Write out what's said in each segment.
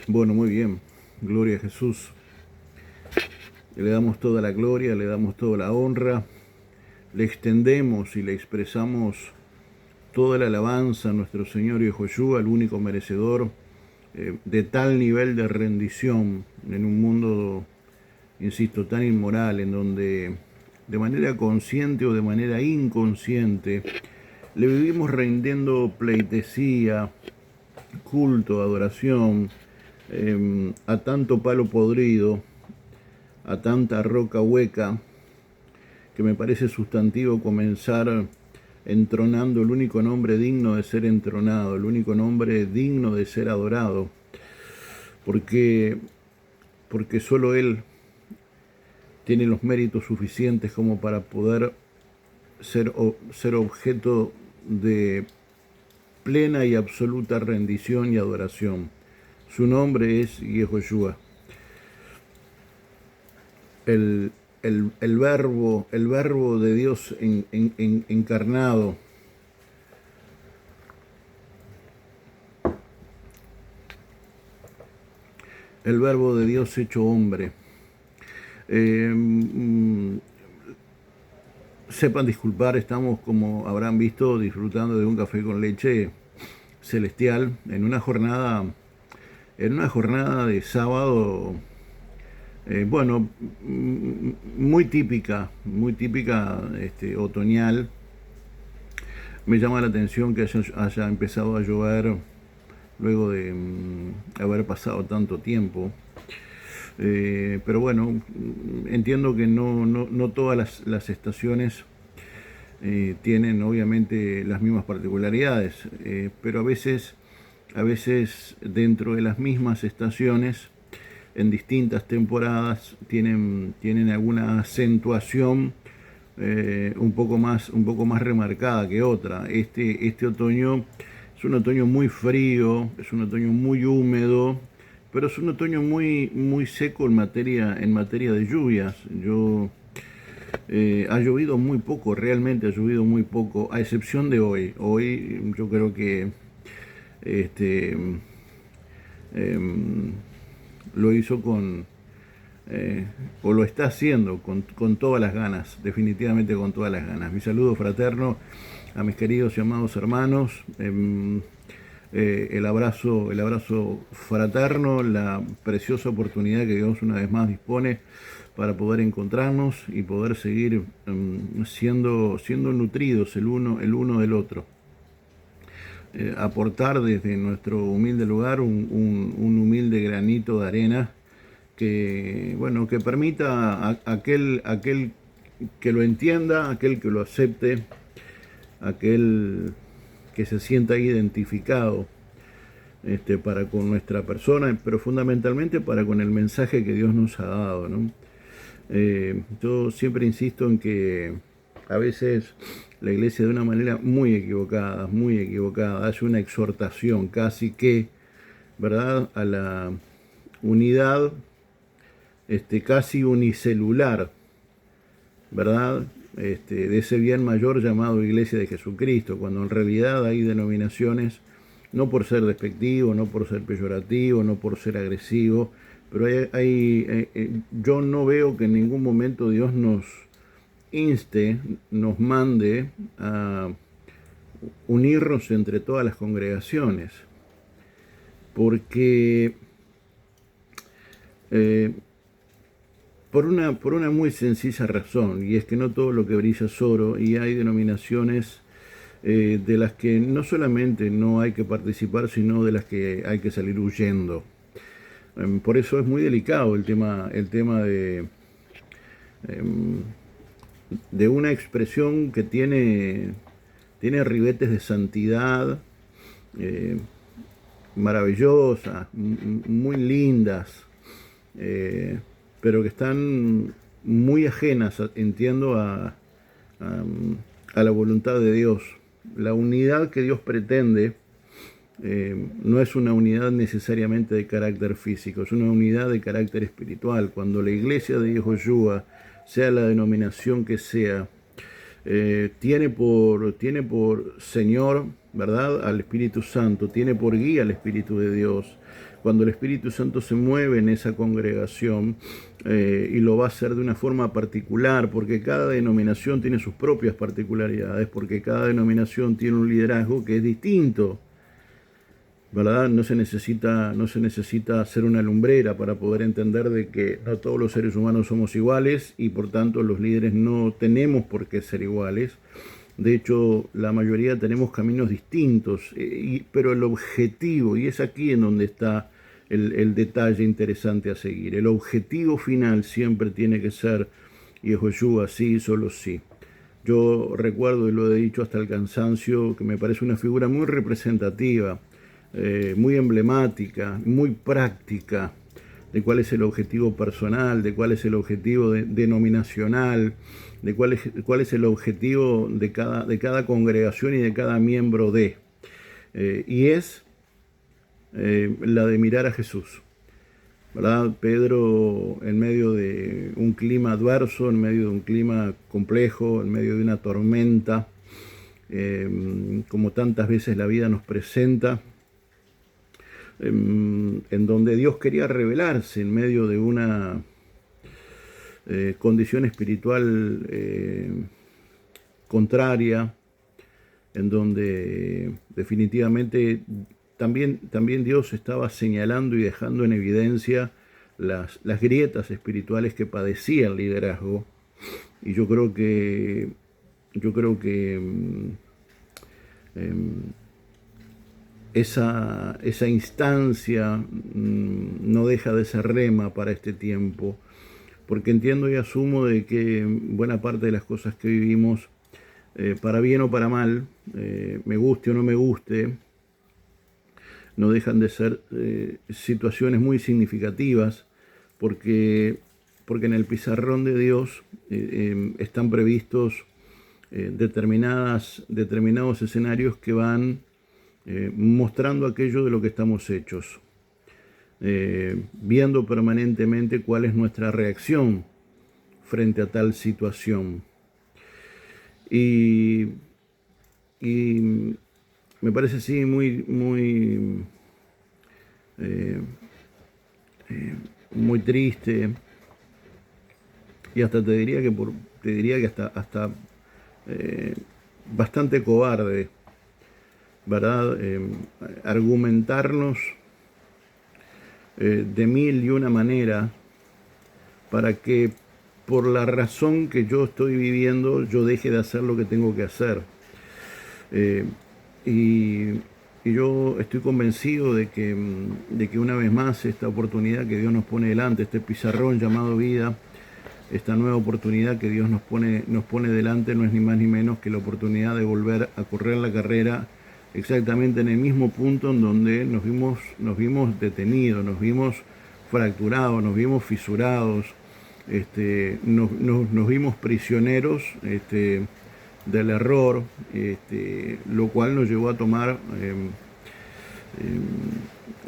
Bueno, muy bien. Gloria a Jesús. Le damos toda la gloria, le damos toda la honra, le extendemos y le expresamos toda la alabanza a nuestro Señor Yahushua, el único merecedor de tal nivel de rendición en un mundo, insisto, tan inmoral, en donde de manera consciente o de manera inconsciente le vivimos rindiendo pleitesía, culto, adoración, a tanto palo podrido, a tanta roca hueca, que me parece sustantivo comenzar entronando el único nombre digno de ser entronado, el único nombre digno de ser adorado, porque, porque solo Él tiene los méritos suficientes como para poder ser objeto de plena y absoluta rendición y adoración. Su nombre es Yehoshua. El verbo de Dios encarnado, el verbo de Dios hecho hombre. Sepan disculpar, estamos, como habrán visto, disfrutando de un café con leche celestial en una jornada de sábado, bueno, muy típica, otoñal. Me llama la atención que haya empezado a llover luego de haber pasado tanto tiempo. Pero bueno, entiendo que no todas las estaciones tienen obviamente las mismas particularidades, pero a veces dentro de las mismas estaciones, en distintas temporadas, tienen alguna acentuación un poco más remarcada que otra. Este otoño es un otoño muy frío, es un otoño muy húmedo, pero es un otoño muy seco en materia de lluvias. Ha llovido muy poco, realmente ha llovido muy poco, a excepción de hoy. Hoy yo creo que este, lo hizo o lo está haciendo con todas las ganas, definitivamente con todas las ganas. Mi saludo fraterno a mis queridos y amados hermanos. El abrazo fraterno, la preciosa oportunidad que Dios una vez más dispone para poder encontrarnos y poder seguir siendo nutridos el uno del otro. Aportar desde nuestro humilde lugar un humilde granito de arena que, bueno, que permita a aquel que lo entienda, aquel que lo acepte, aquel que se sienta identificado para con nuestra persona, pero fundamentalmente para con el mensaje que Dios nos ha dado, ¿no? Yo siempre insisto en que a veces la iglesia de una manera muy equivocada, hace una exhortación casi que, ¿verdad?, a la unidad casi unicelular, ¿verdad?, de ese bien mayor llamado Iglesia de Jesucristo, cuando en realidad hay denominaciones, no por ser despectivo, no por ser peyorativo, no por ser agresivo, pero yo no veo que en ningún momento Dios nos inste, nos mande a unirnos entre todas las congregaciones, porque por una muy sencilla razón, y es que no todo lo que brilla es oro, y hay denominaciones de las que no solamente no hay que participar, sino de las que hay que salir huyendo. Por eso es muy delicado el tema de una expresión que tiene ribetes de santidad maravillosas, muy lindas, pero que están muy ajenas, entiendo, a la voluntad de Dios. La unidad que Dios pretende no es una unidad necesariamente de carácter físico, es una unidad de carácter espiritual. Cuando la iglesia de Yehoshua, sea la denominación que sea, tiene por Señor, ¿verdad?, al Espíritu Santo, tiene por guía al Espíritu de Dios. Cuando el Espíritu Santo se mueve en esa congregación, y lo va a hacer de una forma particular, porque cada denominación tiene sus propias particularidades, porque cada denominación tiene un liderazgo que es distinto, ¿verdad? No se necesita ser una lumbrera para poder entender de que no todos los seres humanos somos iguales y por tanto los líderes no tenemos por qué ser iguales. De hecho, la mayoría tenemos caminos distintos, pero el objetivo, y es aquí en donde está el detalle interesante a seguir, el objetivo final siempre tiene que ser Yehoshua, sí, solo sí. Yo recuerdo, y lo he dicho hasta el cansancio, que me parece una figura muy representativa, muy emblemática, muy práctica, de cuál es el objetivo personal, de cuál es el objetivo denominacional, de cuál es el objetivo de cada congregación y de cada miembro de. Y es la de mirar a Jesús, ¿verdad? Pedro, en medio de un clima adverso, en medio de un clima complejo, en medio de una tormenta, como tantas veces la vida nos presenta, en donde Dios quería revelarse en medio de una condición espiritual contraria, en donde definitivamente también Dios estaba señalando y dejando en evidencia las grietas espirituales que padecía el liderazgo. Y yo creo que esa instancia no deja de ser rema para este tiempo, porque entiendo y asumo de que buena parte de las cosas que vivimos, para bien o para mal, me guste o no me guste, no dejan de ser situaciones muy significativas, porque en el pizarrón de Dios están previstos determinados escenarios que van mostrando aquello de lo que estamos hechos, viendo permanentemente cuál es nuestra reacción frente a tal situación. Y me parece así muy triste, y hasta te diría que hasta bastante cobarde, ¿verdad? Argumentarnos de mil y una manera para que por la razón que yo estoy viviendo yo deje de hacer lo que tengo que hacer. Y yo estoy convencido de que una vez más esta oportunidad que Dios nos pone delante, este pizarrón llamado vida, esta nueva oportunidad que Dios nos pone delante, no es ni más ni menos que la oportunidad de volver a correr la carrera exactamente en el mismo punto en donde nos vimos detenidos, nos vimos fracturados, nos vimos fisurados, nos vimos prisioneros del error, lo cual nos llevó a tomar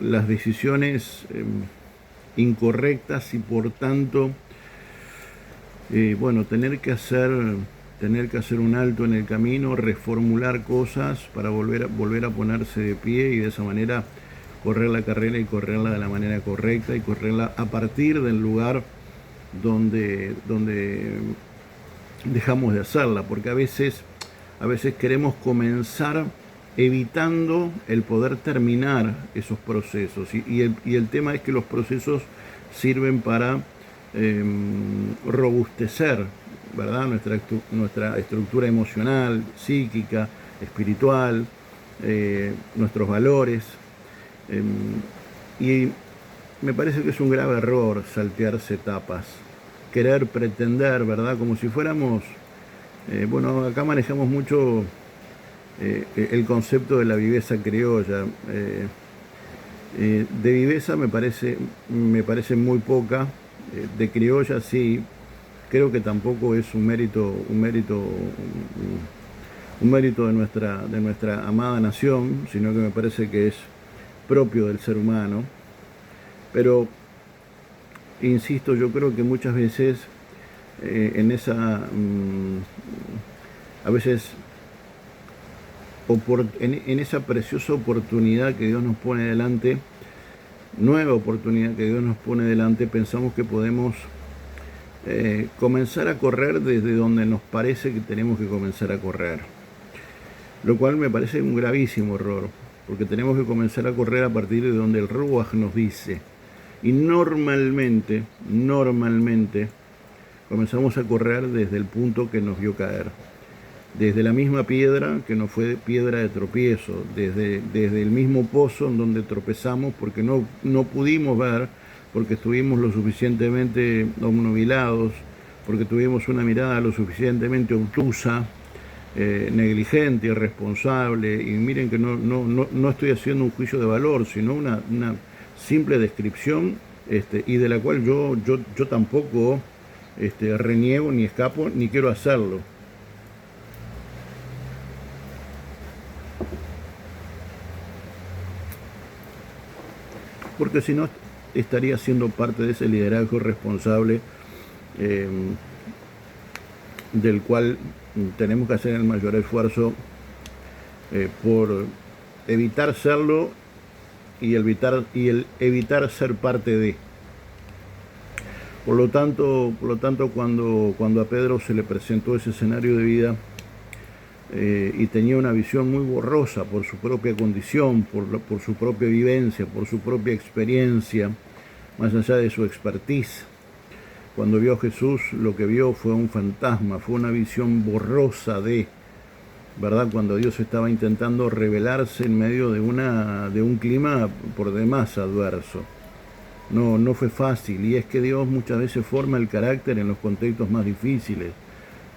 las decisiones incorrectas y por tanto tener que hacer un alto en el camino, reformular cosas para volver a ponerse de pie y de esa manera correr la carrera y correrla de la manera correcta y correrla a partir del lugar donde dejamos de hacerla, porque a veces queremos comenzar evitando el poder terminar esos procesos y el tema es que los procesos sirven para robustecer, ¿verdad?, nuestra estructura emocional, psíquica, espiritual, nuestros valores, y me parece que es un grave error saltearse etapas, querer pretender, ¿verdad?, como si fuéramos, acá manejamos mucho el concepto de la viveza criolla. De viveza me parece muy poca, de criolla sí, creo que tampoco es un mérito de nuestra amada nación, sino que me parece que es propio del ser humano. Pero insisto, yo creo que muchas veces a veces en esa preciosa oportunidad que Dios nos pone delante, nueva oportunidad que Dios nos pone delante, pensamos que podemos comenzar a correr desde donde nos parece que tenemos que comenzar a correr. Lo cual me parece un gravísimo error, porque tenemos que comenzar a correr a partir de donde el Ruach nos dice. Y normalmente, comenzamos a correr desde el punto que nos vio caer. Desde la misma piedra que nos fue piedra de tropiezo, desde el mismo pozo en donde tropezamos porque no pudimos ver, porque estuvimos lo suficientemente obnubilados, porque tuvimos una mirada lo suficientemente obtusa, negligente, irresponsable. Y miren que no estoy haciendo un juicio de valor, sino una simple descripción, y de la cual yo tampoco reniego, ni escapo, ni quiero hacerlo. Porque si no, estaría siendo parte de ese liderazgo responsable del cual tenemos que hacer el mayor esfuerzo por evitar serlo y el evitar ser parte de. Por lo tanto, cuando a Pedro se le presentó ese escenario de vida y tenía una visión muy borrosa por su propia condición, por su propia vivencia, por su propia experiencia, más allá de su expertise, cuando vio a Jesús, lo que vio fue un fantasma, fue una visión borrosa ¿verdad? Cuando Dios estaba intentando revelarse en medio de un clima por demás adverso. No fue fácil, y es que Dios muchas veces forma el carácter en los contextos más difíciles.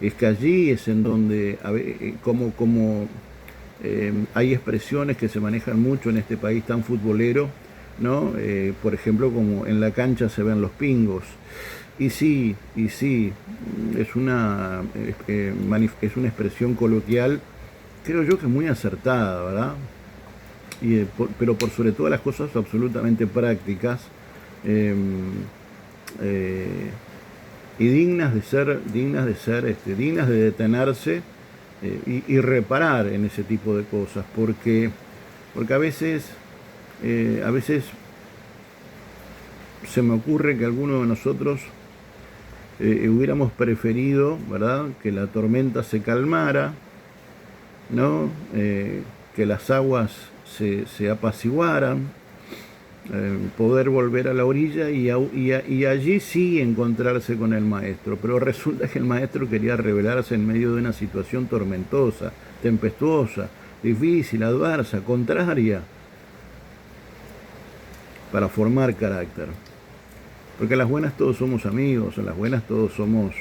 Es que allí es en donde, hay expresiones que se manejan mucho en este país tan futbolero, ¿no? Por ejemplo, como en la cancha se ven los pingos. Y sí, es una expresión coloquial, creo yo que muy acertada, ¿verdad? Pero por sobre todas las cosas absolutamente prácticas, y dignas de detenerse y reparar en ese tipo de cosas, porque a veces se me ocurre que algunos de nosotros hubiéramos preferido, ¿verdad?, que la tormenta se calmara, ¿no? Que las aguas se apaciguaran, poder volver a la orilla y allí sí encontrarse con el maestro. Pero resulta que el maestro quería revelarse en medio de una situación tormentosa, tempestuosa, difícil, adversa, contraria, para formar carácter. Porque en las buenas todos somos amigos, en las buenas todos somos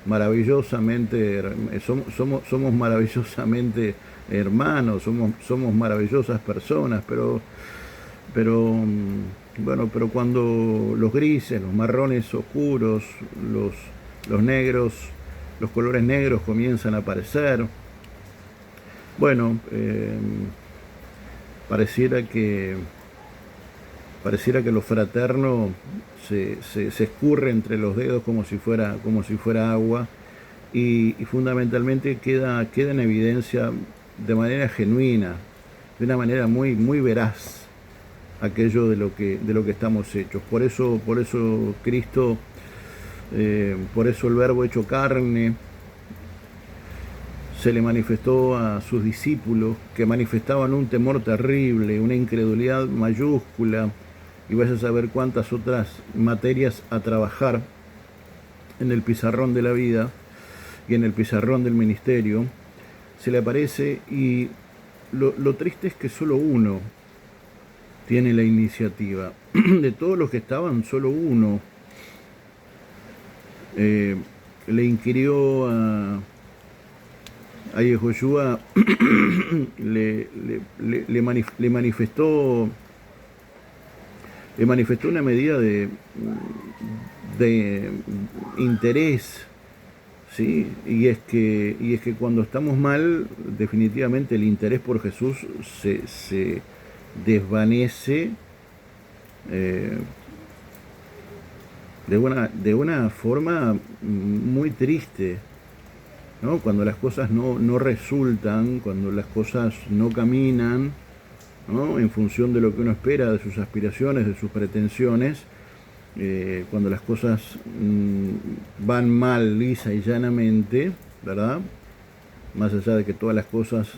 maravillosamente hermanos, somos maravillosas personas, pero cuando los grises, los marrones oscuros, los negros, los colores negros comienzan a aparecer, pareciera que lo fraterno se escurre entre los dedos como si fuera agua, y fundamentalmente queda en evidencia de manera genuina, de una manera muy, muy veraz, aquello de lo que estamos hechos. Por eso Cristo, por eso el Verbo hecho carne se le manifestó a sus discípulos, que manifestaban un temor terrible, una incredulidad mayúscula, y vaya a saber cuántas otras materias a trabajar en el pizarrón de la vida y en el pizarrón del ministerio. Se le aparece, y lo triste es que solo uno tiene la iniciativa. De todos los que estaban, solo uno le inquirió a Yehoshua, le manifestó una medida de interés, ¿sí? Y es que cuando estamos mal, definitivamente el interés por Jesús se desvanece de una forma muy triste, ¿no? Cuando las cosas no resultan, cuando las cosas no caminan, ¿no? En función de lo que uno espera, de sus aspiraciones, de sus pretensiones, cuando las cosas van mal, lisa y llanamente, ¿verdad? Más allá de que todas las cosas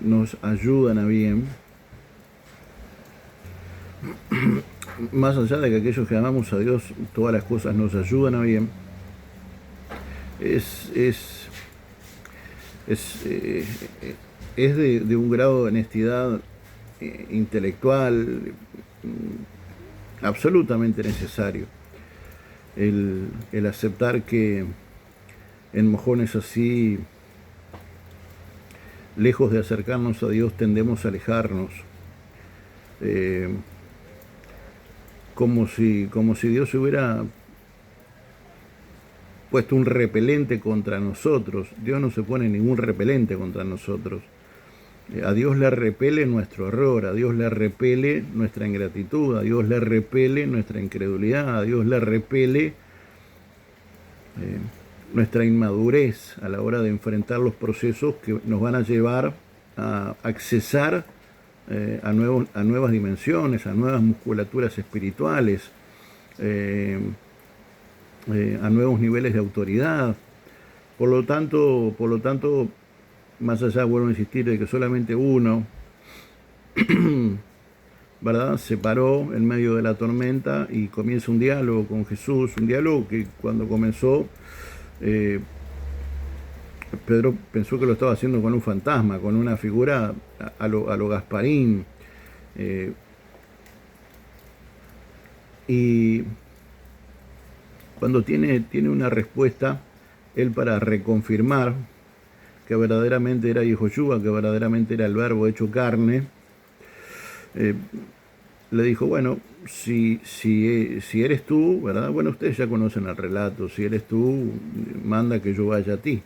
nos ayudan a bien, más allá de que aquellos que amamos a Dios, todas las cosas nos ayudan a bien, es, es, es, es de un grado de honestidad intelectual absolutamente necesario el aceptar que en mojones así, lejos de acercarnos a Dios, tendemos a alejarnos, eh, como si Dios hubiera puesto un repelente contra nosotros. Dios no se pone ningún repelente contra nosotros. A Dios le repele nuestro error, a Dios le repele nuestra ingratitud, a Dios le repele nuestra incredulidad, a Dios le repele nuestra inmadurez a la hora de enfrentar los procesos que nos van a llevar a accesar a nuevas dimensiones, a nuevas musculaturas espirituales, a nuevos niveles de autoridad. Por lo tanto, más allá, vuelvo a insistir, de que solamente uno, ¿verdad?, se paró en medio de la tormenta y comienza un diálogo con Jesús, un diálogo que cuando comenzó, Pedro pensó que lo estaba haciendo con un fantasma, con una figura a lo Gasparín. Y cuando tiene una respuesta, él, para reconfirmar que verdaderamente era Yehoshua, que verdaderamente era el Verbo hecho carne, le dijo, bueno, si eres tú, ¿verdad? Bueno, ustedes ya conocen el relato, si eres tú, manda que yo vaya a ti.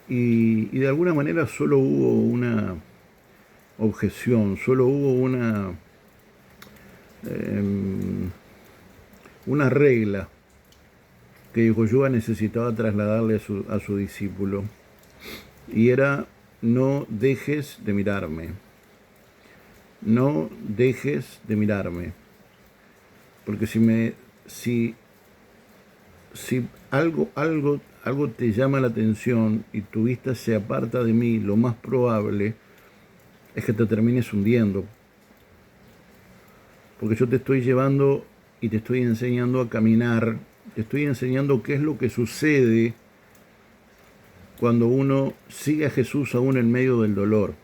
Y de alguna manera solo hubo una objeción, solo hubo una regla que Yehoshua necesitaba trasladarle a su discípulo, y era: no dejes de mirarme, no dejes de mirarme, porque si algo te llama la atención y tu vista se aparta de mí, lo más probable es que te termines hundiendo, porque yo te estoy llevando y te estoy enseñando a caminar, te estoy enseñando qué es lo que sucede cuando uno sigue a Jesús aún en medio del dolor,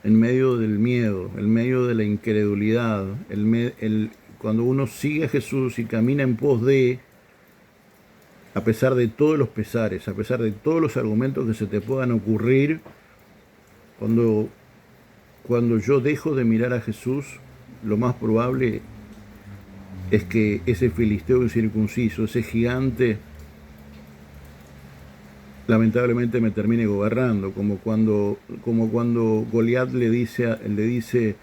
en medio del miedo, en medio de la incredulidad, cuando uno sigue a Jesús y camina en pos de, a pesar de todos los pesares, a pesar de todos los argumentos que se te puedan ocurrir, cuando yo dejo de mirar a Jesús, lo más probable es que ese filisteo incircunciso, ese gigante, lamentablemente me termine gobernando, como cuando Goliat le dice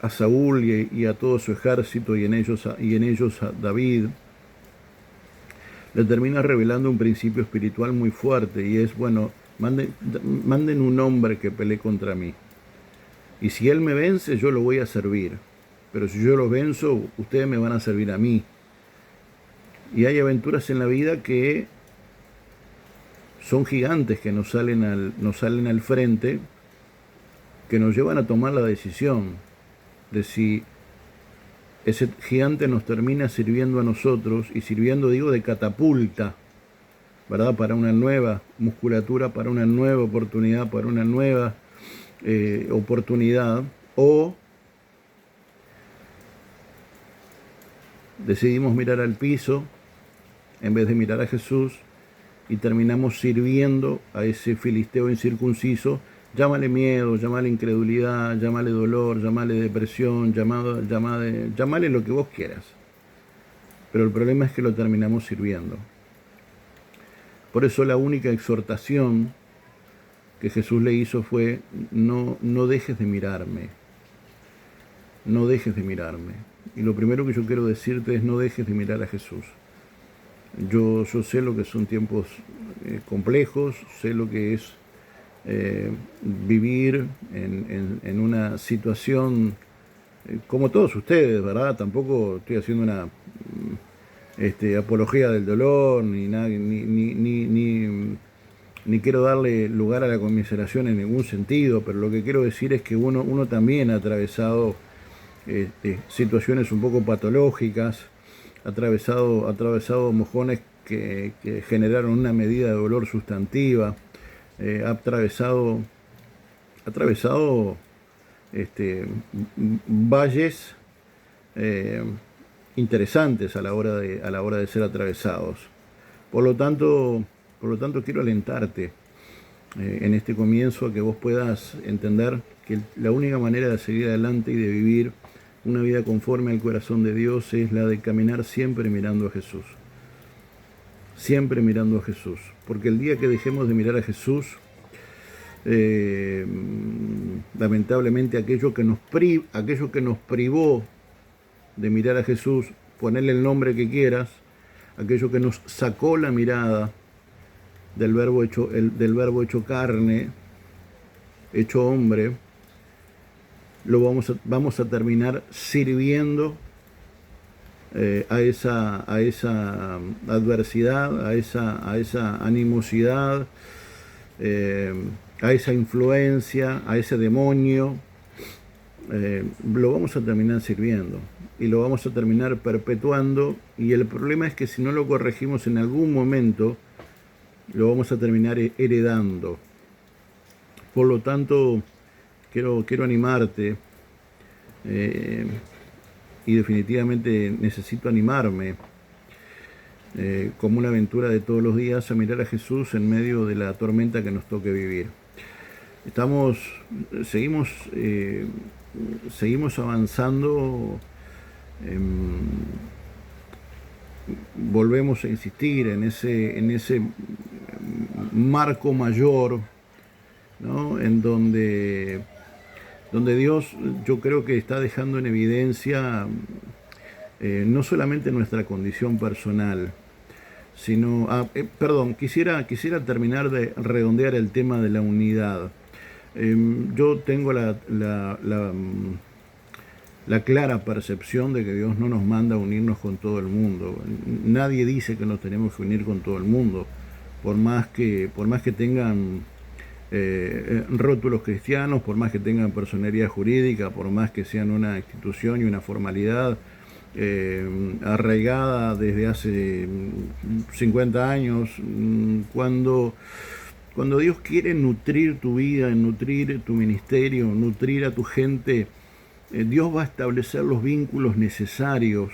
a Saúl y a todo su ejército, y en ellos a David, le termina revelando un principio espiritual muy fuerte, y es: bueno, manden un hombre que pelee contra mí, y si él me vence, yo lo voy a servir, pero si yo lo venzo, ustedes me van a servir a mí. Y hay aventuras en la vida que son gigantes que nos salen al frente, que nos llevan a tomar la decisión de si ese gigante nos termina sirviendo a nosotros, y sirviendo, digo, de catapulta, ¿verdad?, para una nueva musculatura, para una nueva oportunidad, para una nueva oportunidad, o decidimos mirar al piso en vez de mirar a Jesús, y terminamos sirviendo a ese filisteo incircunciso. Llámale miedo, llámale incredulidad, llámale dolor, llámale depresión, llámale lo que vos quieras. Pero el problema es que lo terminamos sirviendo. Por eso la única exhortación que Jesús le hizo fue: no dejes de mirarme, no dejes de mirarme. Y lo primero que yo quiero decirte es: no dejes de mirar a Jesús. Yo sé lo que son tiempos complejos, sé lo que es vivir en una situación como todos ustedes, ¿verdad? Tampoco estoy haciendo una apología del dolor, ni, nada, ni quiero darle lugar a la conmiseración en ningún sentido, pero lo que quiero decir es que uno también ha atravesado situaciones un poco patológicas, ha atravesado mojones que generaron una medida de dolor sustantiva, ha atravesado valles eh, interesantes a la hora de ser atravesados. Por lo tanto, quiero alentarte en este comienzo a que vos puedas entender que la única manera de seguir adelante y de vivir una vida conforme al corazón de Dios es la de caminar siempre mirando a Jesús. Siempre mirando a Jesús. Porque el día que dejemos de mirar a Jesús, lamentablemente aquello que nos privó de mirar a Jesús, ponerle el nombre que quieras, aquello que nos sacó la mirada del verbo hecho carne, hecho hombre, vamos a terminar sirviendo a esa adversidad, a esa animosidad, a esa influencia, a ese demonio. Lo vamos a terminar sirviendo y lo vamos a terminar perpetuando, y el problema es que si no lo corregimos en algún momento lo vamos a terminar heredando. Por lo tanto, quiero animarte, y definitivamente necesito animarme como una aventura de todos los días a mirar a Jesús en medio de la tormenta que nos toque vivir. Seguimos avanzando, volvemos a insistir en ese marco mayor, ¿no? En donde Dios, yo creo que está dejando en evidencia no solamente nuestra condición personal, sino, quisiera terminar de redondear el tema de la unidad. Yo tengo la clara percepción de que Dios no nos manda a unirnos con todo el mundo. Nadie dice que nos tenemos que unir con todo el mundo, por más que tengan rótulos cristianos, por más que tengan personería jurídica, por más que sean una institución y una formalidad arraigada desde hace 50 años. Cuando Dios quiere nutrir tu vida, nutrir tu ministerio, nutrir a tu gente, Dios va a establecer los vínculos necesarios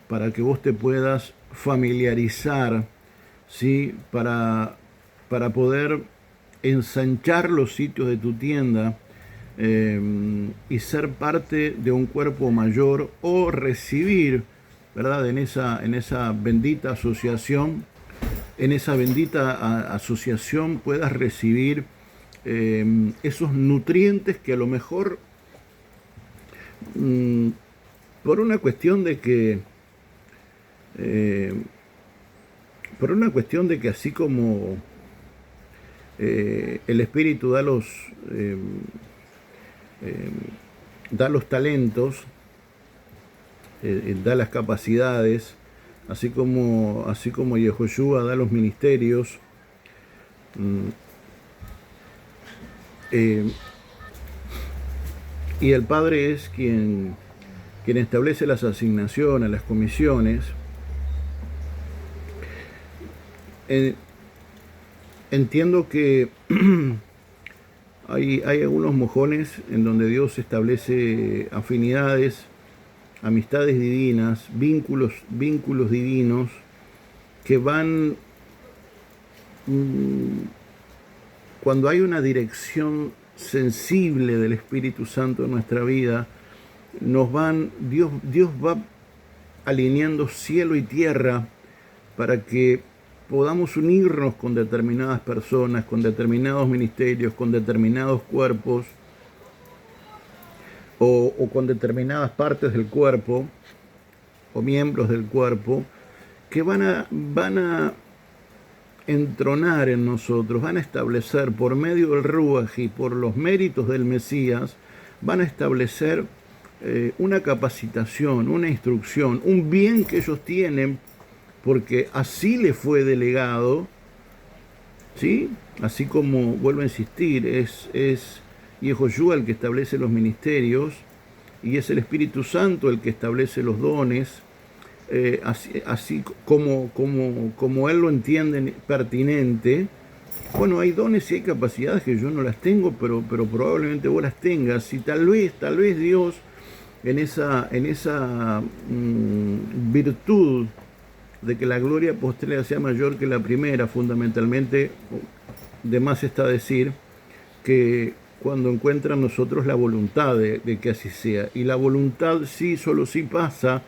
para que vos te puedas familiarizar, ¿sí? Para poder ensanchar los sitios de tu tienda y ser parte de un cuerpo mayor, o recibir, ¿verdad? En esa bendita asociación, puedas recibir esos nutrientes que a lo mejor por una cuestión de que así como el Espíritu da los talentos, da las capacidades, así como Yehoshua da los ministerios, y el Padre es quien establece las asignaciones, las comisiones. Entiendo que hay algunos mojones en donde Dios establece afinidades, amistades divinas, vínculos divinos que van, cuando hay una dirección sensible del Espíritu Santo en nuestra vida, Dios va alineando cielo y tierra para que podamos unirnos con determinadas personas, con determinados ministerios, con determinados cuerpos, o con determinadas partes del cuerpo o miembros del cuerpo, que van a entronar en nosotros, van a establecer por medio del Ruaj y por los méritos del Mesías, van a establecer una capacitación, una instrucción, un bien que ellos tienen, porque así les fue delegado, ¿sí? Así como, vuelvo a insistir, es Yehoshua el que establece los ministerios y es el Espíritu Santo el que establece los dones, así como Él lo entiende pertinente. Bueno, hay dones y hay capacidades que yo no las tengo, pero probablemente vos las tengas, y tal vez Dios en esa virtud de que la gloria postrera sea mayor que la primera, fundamentalmente, de más está decir que cuando encuentra en nosotros la voluntad de que así sea, y la voluntad solo sí pasa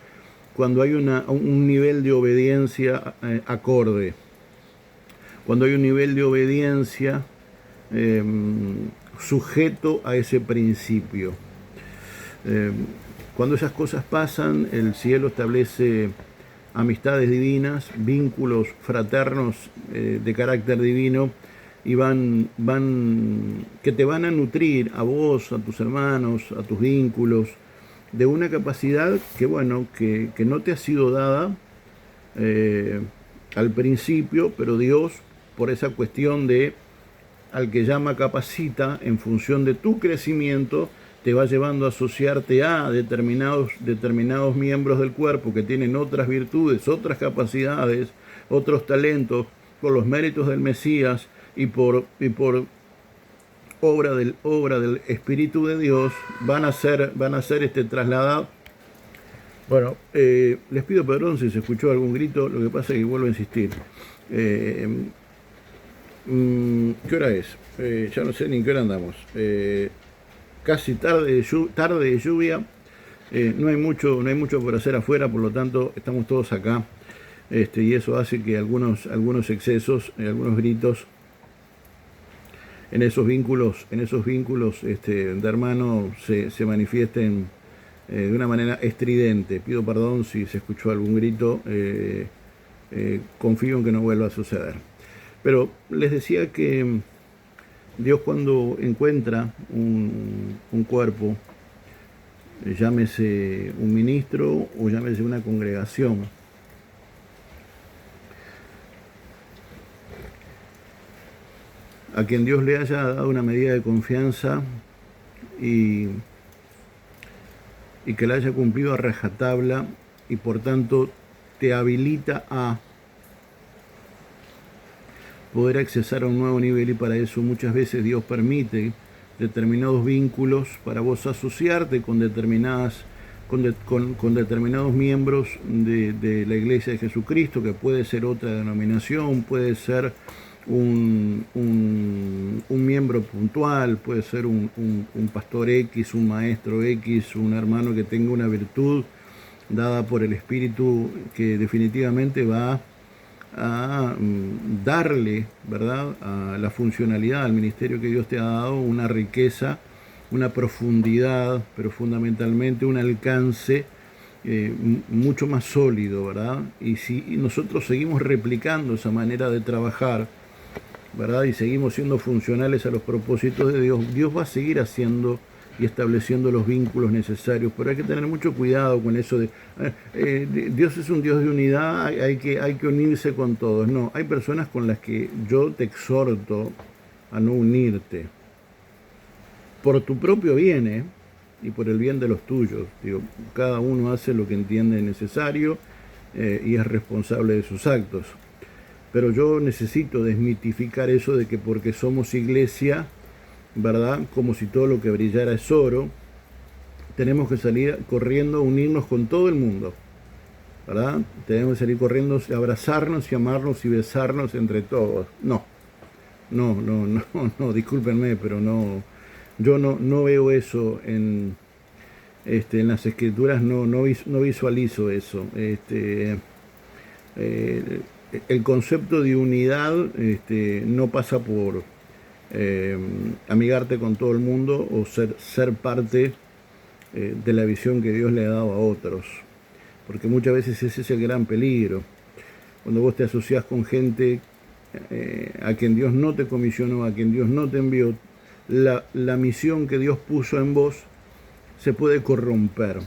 cuando hay un nivel de obediencia acorde, cuando hay un nivel de obediencia sujeto a ese principio. Cuando esas cosas pasan, el cielo establece amistades divinas, vínculos fraternos de carácter divino, y que te van a nutrir a vos, a tus hermanos, a tus vínculos, de una capacidad que no te ha sido dada al principio, pero Dios, por esa cuestión de al que llama capacita, en función de tu crecimiento, te va llevando a asociarte a determinados miembros del cuerpo que tienen otras virtudes, otras capacidades, otros talentos, por los méritos del Mesías y por obra del Espíritu de Dios, van a ser trasladados. Bueno, les pido perdón si se escuchó algún grito, lo que pasa es que vuelvo a insistir. ¿Qué hora es? Ya no sé ni en qué hora andamos. Casi tarde de lluvia, no hay mucho por hacer afuera, por lo tanto estamos todos acá, y eso hace que algunos excesos, algunos gritos en esos vínculos de hermano se manifiesten de una manera estridente. Pido perdón si se escuchó algún grito, confío en que no vuelva a suceder. Pero les decía que Dios, cuando encuentra un cuerpo, llámese un ministro o llámese una congregación, a quien Dios le haya dado una medida de confianza y que la haya cumplido a rajatabla, y por tanto te habilita a poder accesar a un nuevo nivel, y para eso muchas veces Dios permite determinados vínculos para vos asociarte con determinados miembros de la Iglesia de Jesucristo, que puede ser otra denominación, puede ser un miembro puntual, puede ser un pastor X, un maestro X, un hermano que tenga una virtud dada por el Espíritu que definitivamente va a darle, ¿verdad?, a la funcionalidad, al ministerio que Dios te ha dado, una riqueza, una profundidad, pero fundamentalmente un alcance mucho más sólido, ¿verdad? Y si nosotros seguimos replicando esa manera de trabajar, ¿verdad?, y seguimos siendo funcionales a los propósitos de Dios, Dios va a seguir haciendo y estableciendo los vínculos necesarios. Pero hay que tener mucho cuidado con eso de Dios es un Dios de unidad, hay que unirse con todos. No, hay personas con las que yo te exhorto a no unirte, por tu propio bien, y por el bien de los tuyos. Digo, cada uno hace lo que entiende necesario y es responsable de sus actos. Pero yo necesito desmitificar eso de que porque somos iglesia, ¿verdad?, como si todo lo que brillara es oro, tenemos que salir corriendo a unirnos con todo el mundo, ¿verdad? Tenemos que salir corriendo, abrazarnos y amarnos y besarnos entre todos. No, discúlpenme, pero no, yo no veo eso en las escrituras, no visualizo eso. El concepto de unidad no pasa por amigarte con todo el mundo o ser parte de la visión que Dios le ha dado a otros, porque muchas veces ese es el gran peligro. cuando vos te asociás con gente a quien Dios no te comisionó, a quien Dios no te envió, la misión que Dios puso en vos se puede corromper.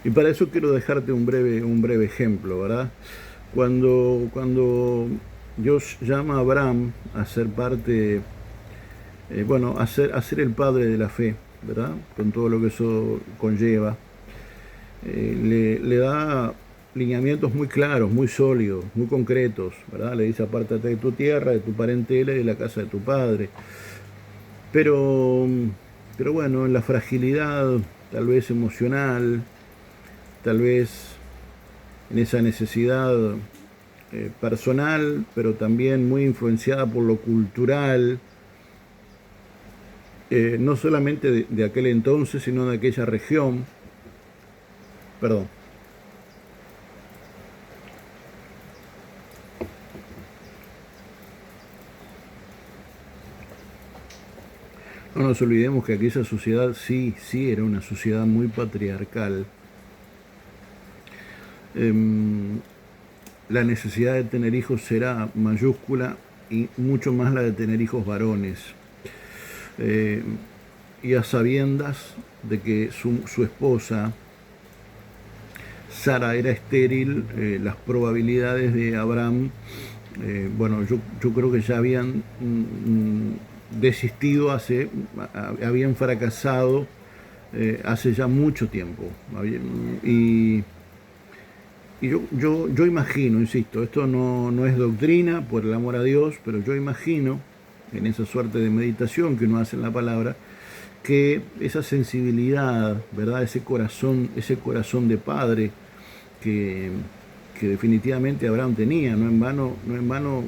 Y para eso quiero dejarte un breve ejemplo, ¿verdad? Cuando Dios llama a Abraham a ser parte, a ser el padre de la fe, ¿verdad? Con todo lo que eso conlleva, le da lineamientos muy claros, muy sólidos, muy concretos, ¿verdad? Le dice: apártate de tu tierra, de tu parentela y de la casa de tu padre. Pero bueno, en la fragilidad, tal vez emocional, tal vez en esa necesidad personal, pero también muy influenciada por lo cultural, no solamente de aquel entonces, sino de aquella región. Perdón. No nos olvidemos que aquella sociedad sí era una sociedad muy patriarcal. La necesidad de tener hijos será mayúscula y mucho más la de tener hijos varones. Y a sabiendas de que su esposa, Sara, era estéril, las probabilidades de Abraham, yo creo que ya habían desistido, habían fracasado hace ya mucho tiempo. Y yo imagino, insisto, esto no es doctrina, por el amor a Dios, pero yo imagino, en esa suerte de meditación que uno hace en la palabra, que esa sensibilidad, ¿verdad? Ese corazón de padre que definitivamente Abraham tenía, no en vano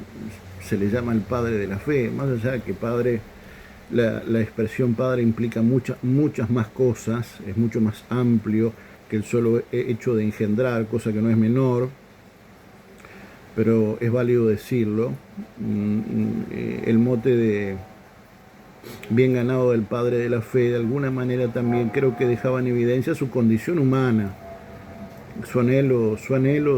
se le llama el padre de la fe, más allá de que padre, la expresión padre implica muchas más cosas, es mucho más amplio que el solo hecho de engendrar, cosa que no es menor, pero es válido decirlo. El mote de bien ganado del padre de la fe, de alguna manera también creo que dejaba en evidencia su condición humana, su anhelo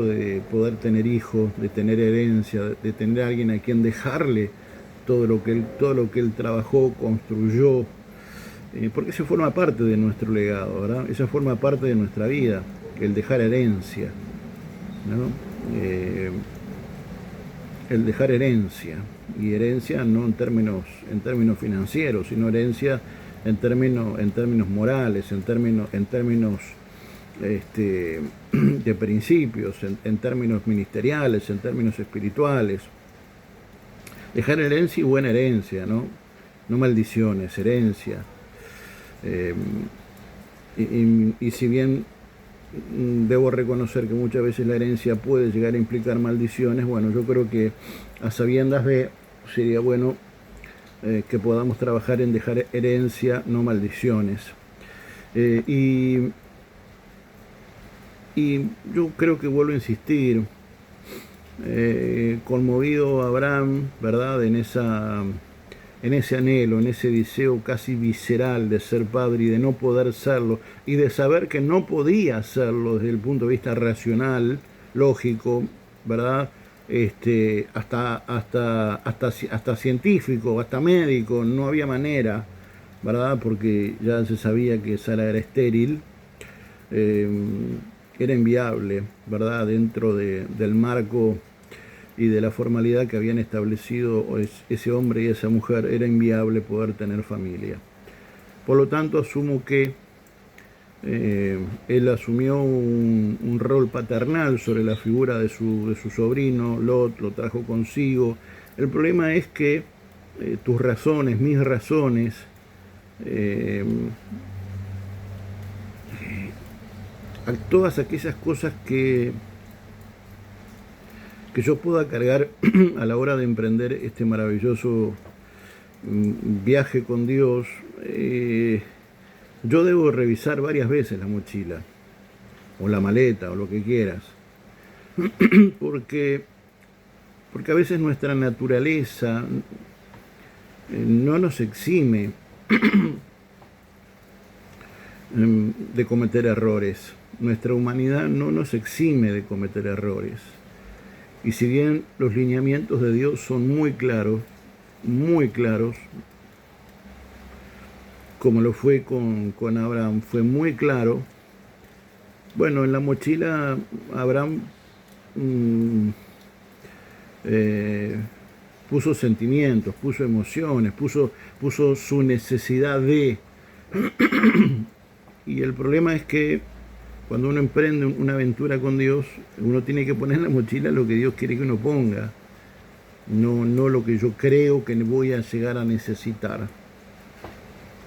de poder tener hijos, de tener herencia, de tener a alguien a quien dejarle todo lo que él trabajó, construyó, porque eso forma parte de nuestro legado, ¿verdad? Eso forma parte de nuestra vida, el dejar herencia, ¿no? El dejar herencia, y herencia no en términos financieros, sino herencia en términos morales, en términos de principios, en términos ministeriales, en términos espirituales. Dejar herencia y buena herencia, ¿no? No maldiciones, herencia. Y si bien debo reconocer que muchas veces la herencia puede llegar a implicar maldiciones, bueno, yo creo que a sabiendas de sería bueno que podamos trabajar en dejar herencia, no maldiciones. Y yo creo que vuelvo a insistir, conmovido Abraham, ¿verdad?, en ese anhelo, en ese deseo casi visceral de ser padre y de no poder serlo, y de saber que no podía serlo desde el punto de vista racional, lógico, ¿verdad?, hasta científico, hasta médico, no había manera, ¿verdad?, porque ya se sabía que Sara era estéril. Era inviable, ¿verdad?, dentro del marco y de la formalidad que habían establecido ese hombre y esa mujer, era inviable poder tener familia. Por lo tanto, asumo que él asumió un rol paternal sobre la figura de su sobrino, Lot, lo trajo consigo. El problema es que tus razones, mis razones, todas aquellas cosas que yo pueda cargar a la hora de emprender este maravilloso viaje con Dios, yo debo revisar varias veces la mochila, o la maleta, o lo que quieras, porque a veces nuestra naturaleza no nos exime de cometer errores. Nuestra humanidad no nos exime de cometer errores. Y si bien los lineamientos de Dios son muy claros, como lo fue con Abraham, fue muy claro. Bueno, en la mochila Abraham puso sentimientos, puso emociones, puso su necesidad de... Y el problema es que cuando uno emprende una aventura con Dios, uno tiene que poner en la mochila lo que Dios quiere que uno ponga, no lo que yo creo que voy a llegar a necesitar,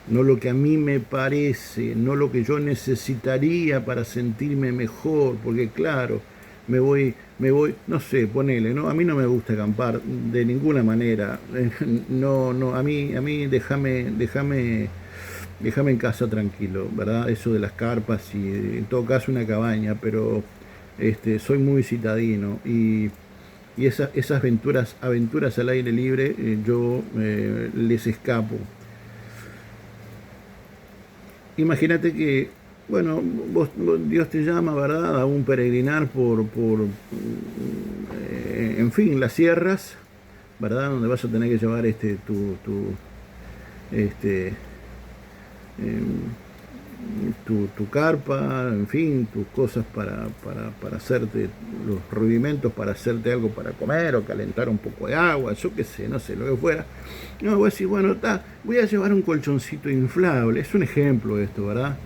no lo que a mí me parece, no lo que yo necesitaría para sentirme mejor, porque claro, me voy, no sé, ponele, ¿no? A mí no me gusta acampar de ninguna manera, a mí déjame en casa tranquilo, ¿verdad? Eso de las carpas y en todo caso una cabaña, pero soy muy citadino y esas aventuras al aire libre, yo les escapo. Imagínate que, bueno, Dios te llama, ¿verdad?, a un peregrinar en fin, las sierras, ¿verdad?, donde vas a tener que llevar tu carpa, en fin, tus cosas para hacerte, los rudimentos para hacerte algo para comer o calentar un poco de agua, yo qué sé, no sé, lo que fuera. No, voy a decir, bueno, voy a llevar un colchoncito inflable, es un ejemplo esto, ¿verdad?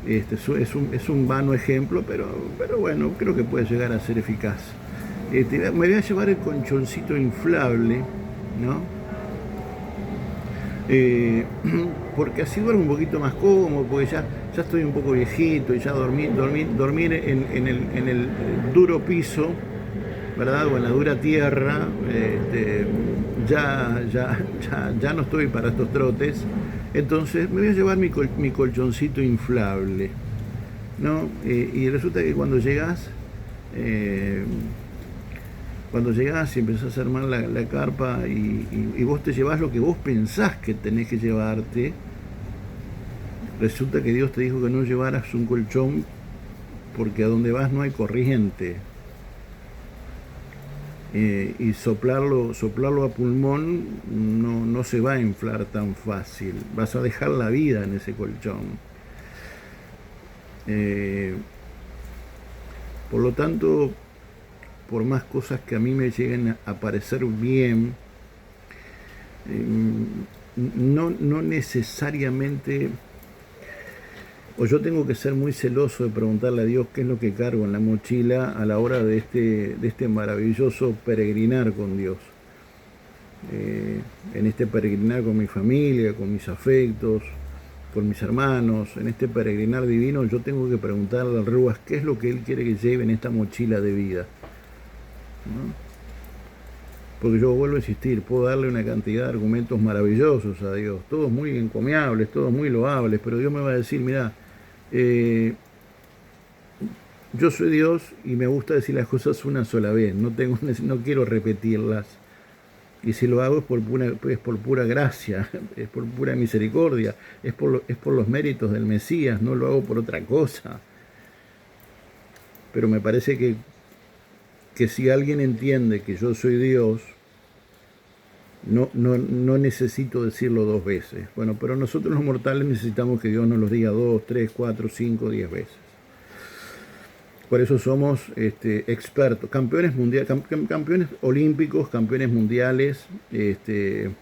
Es un vano ejemplo, pero bueno, creo que puede llegar a ser eficaz. Me voy a llevar el colchoncito inflable, ¿no? Porque así duermo un poquito más cómodo, porque ya estoy un poco viejito y ya dormir en el duro piso, ¿verdad?, o en la dura tierra, ya no estoy para estos trotes. Entonces me voy a llevar mi colchoncito inflable, ¿no? Y resulta que cuando llegas y empezás a armar la carpa y vos te llevás lo que vos pensás que tenés que llevarte, resulta que Dios te dijo que no llevaras un colchón porque a donde vas no hay corriente. Y soplarlo a pulmón no se va a inflar tan fácil. Vas a dejar la vida en ese colchón. Por lo tanto, por más cosas que a mí me lleguen a parecer bien, no necesariamente, o yo tengo que ser muy celoso de preguntarle a Dios qué es lo que cargo en la mochila a la hora de este maravilloso peregrinar con Dios. En este peregrinar con mi familia, con mis afectos, con mis hermanos, en este peregrinar divino, yo tengo que preguntarle al Ruas qué es lo que Él quiere que lleve en esta mochila de vida, ¿no? Porque yo vuelvo a insistir, puedo darle una cantidad de argumentos maravillosos a Dios, todos muy encomiables, todos muy loables, pero Dios me va a decir, mira, yo soy Dios y me gusta decir las cosas una sola vez, no quiero repetirlas. Y si lo hago es por pura gracia, es por pura misericordia, es por los méritos del Mesías, no lo hago por otra cosa. Pero me parece que si alguien entiende que yo soy Dios, no necesito decirlo 2 veces. Bueno, pero nosotros los mortales necesitamos que Dios nos lo diga 2, 3, 4, 5, 10 veces. Por eso somos expertos, campeones mundiales, campeones olímpicos, campeones mundiales, el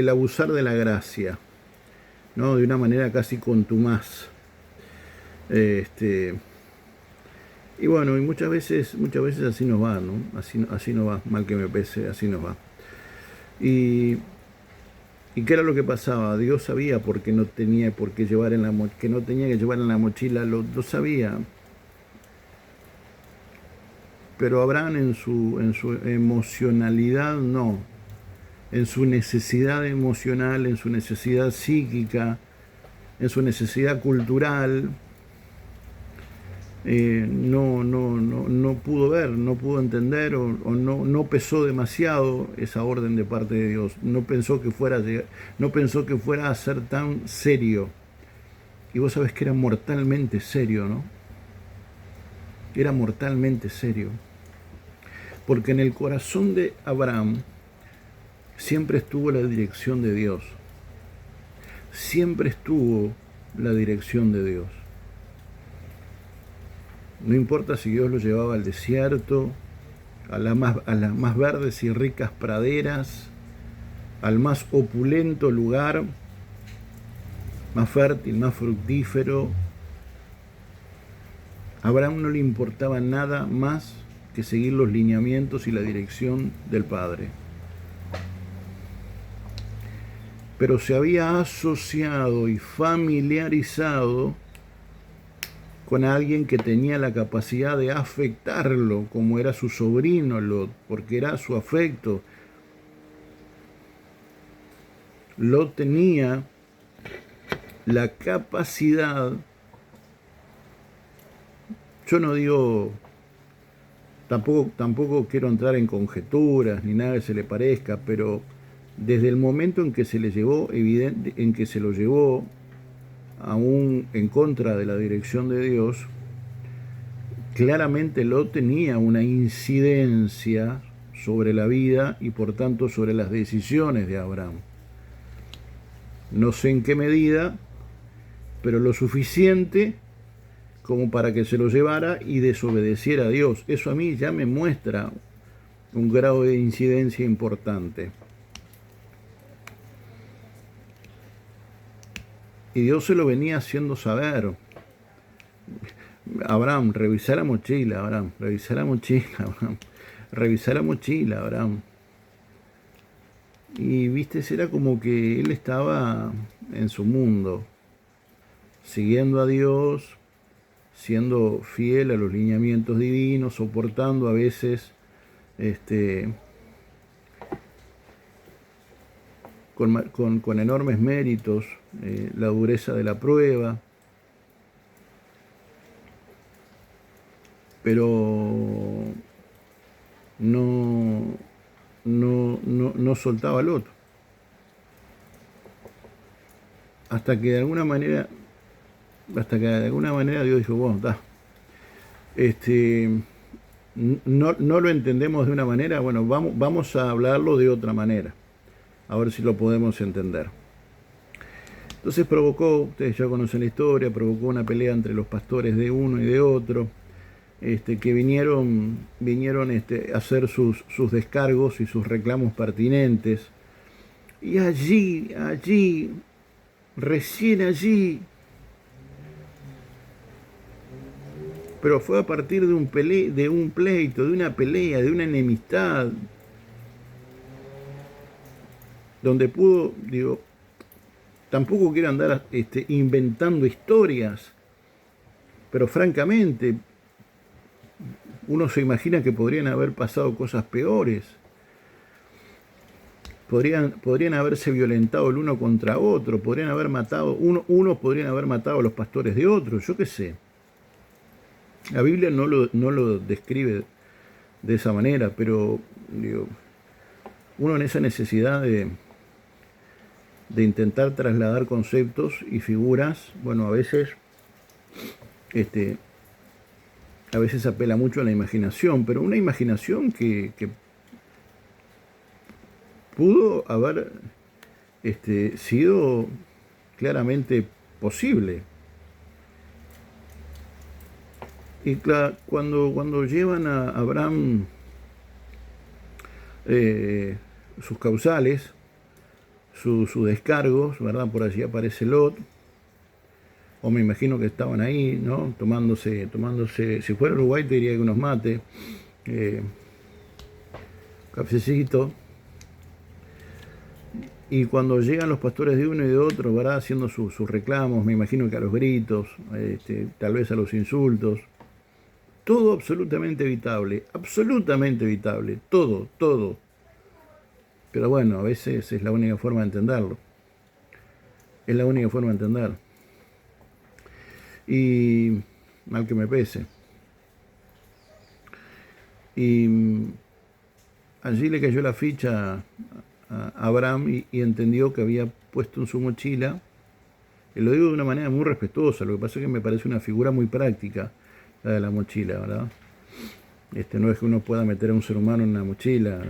abusar de la gracia, ¿no?, de una manera casi contumaz. Y bueno, y muchas veces así nos va, ¿no? Así nos va, mal que me pese, así nos va. ¿Y qué era lo que pasaba? Dios sabía por qué no tenía por qué llevar que no tenía que llevar en la mochila, lo sabía. Pero Abraham en su emocionalidad no. En su necesidad emocional, en su necesidad psíquica, en su necesidad cultural, no pudo ver, no pudo entender o no pesó demasiado esa orden de parte de Dios. No pensó que fuera a ser tan serio. Y vos sabés que era mortalmente serio, ¿no? Era mortalmente serio. Porque en el corazón de Abraham siempre estuvo la dirección de Dios. Siempre estuvo la dirección de Dios. No importa si Dios lo llevaba al desierto, a las más verdes y ricas praderas, al más opulento lugar, más fértil, más fructífero. A Abraham no le importaba nada más que seguir los lineamientos y la dirección del Padre. Pero se había asociado y familiarizado con alguien que tenía la capacidad de afectarlo, como era su sobrino Lot, porque era su afecto. Lot tenía la capacidad, yo no digo, tampoco quiero entrar en conjeturas ni nada que se le parezca, pero desde el momento en que se le llevó, en que se lo llevó aún en contra de la dirección de Dios, claramente Lot tenía una incidencia sobre la vida y por tanto sobre las decisiones de Abraham. No sé en qué medida, pero lo suficiente como para que se lo llevara y desobedeciera a Dios. Eso a mí ya me muestra un grado de incidencia importante. Y Dios se lo venía haciendo saber. Abraham, revisa la mochila, Abraham, revisa la mochila, Abraham, revisa la mochila, Abraham. Y viste, era como que él estaba en su mundo, siguiendo a Dios, siendo fiel a los lineamientos divinos, soportando a veces con enormes méritos la dureza de la prueba, pero no soltaba al otro. Hasta que de alguna manera Dios dijo, bueno, da. No lo entendemos de una manera, bueno, vamos a hablarlo de otra manera, a ver si lo podemos entender. Entonces provocó, ustedes ya conocen la historia, provocó una pelea entre los pastores de uno y de otro, que vinieron a hacer sus descargos y sus reclamos pertinentes. Y recién allí, pero fue a partir de un pleito, de una pelea, de una enemistad, donde pudo, tampoco quiero andar inventando historias, pero francamente, uno se imagina que podrían haber pasado cosas peores. Podrían haberse violentado el uno contra otro, podrían haber matado, unos podrían haber matado a los pastores de otros, yo qué sé. La Biblia no lo describe de esa manera, pero uno en esa necesidad de intentar trasladar conceptos y figuras, bueno, a veces apela mucho a la imaginación, pero una imaginación que pudo haber sido claramente posible. Y claro, cuando llevan a Abraham sus causales, sus descargos, ¿verdad? Por allí aparece Lot, o me imagino que estaban ahí, ¿no? Tomándose, si fuera Uruguay te diría que unos mates, cafecito. Y cuando llegan los pastores de uno y de otro, ¿verdad? Haciendo sus reclamos, me imagino que a los gritos, tal vez a los insultos. Todo absolutamente evitable, todo. Pero bueno, a veces es la única forma de entenderlo. Es la única forma de entender. Y mal que me pese. Y allí le cayó la ficha a Abraham y entendió que había puesto en su mochila, y lo digo de una manera muy respetuosa, lo que pasa es que me parece una figura muy práctica la de la mochila, ¿verdad? No es que uno pueda meter a un ser humano en una mochila,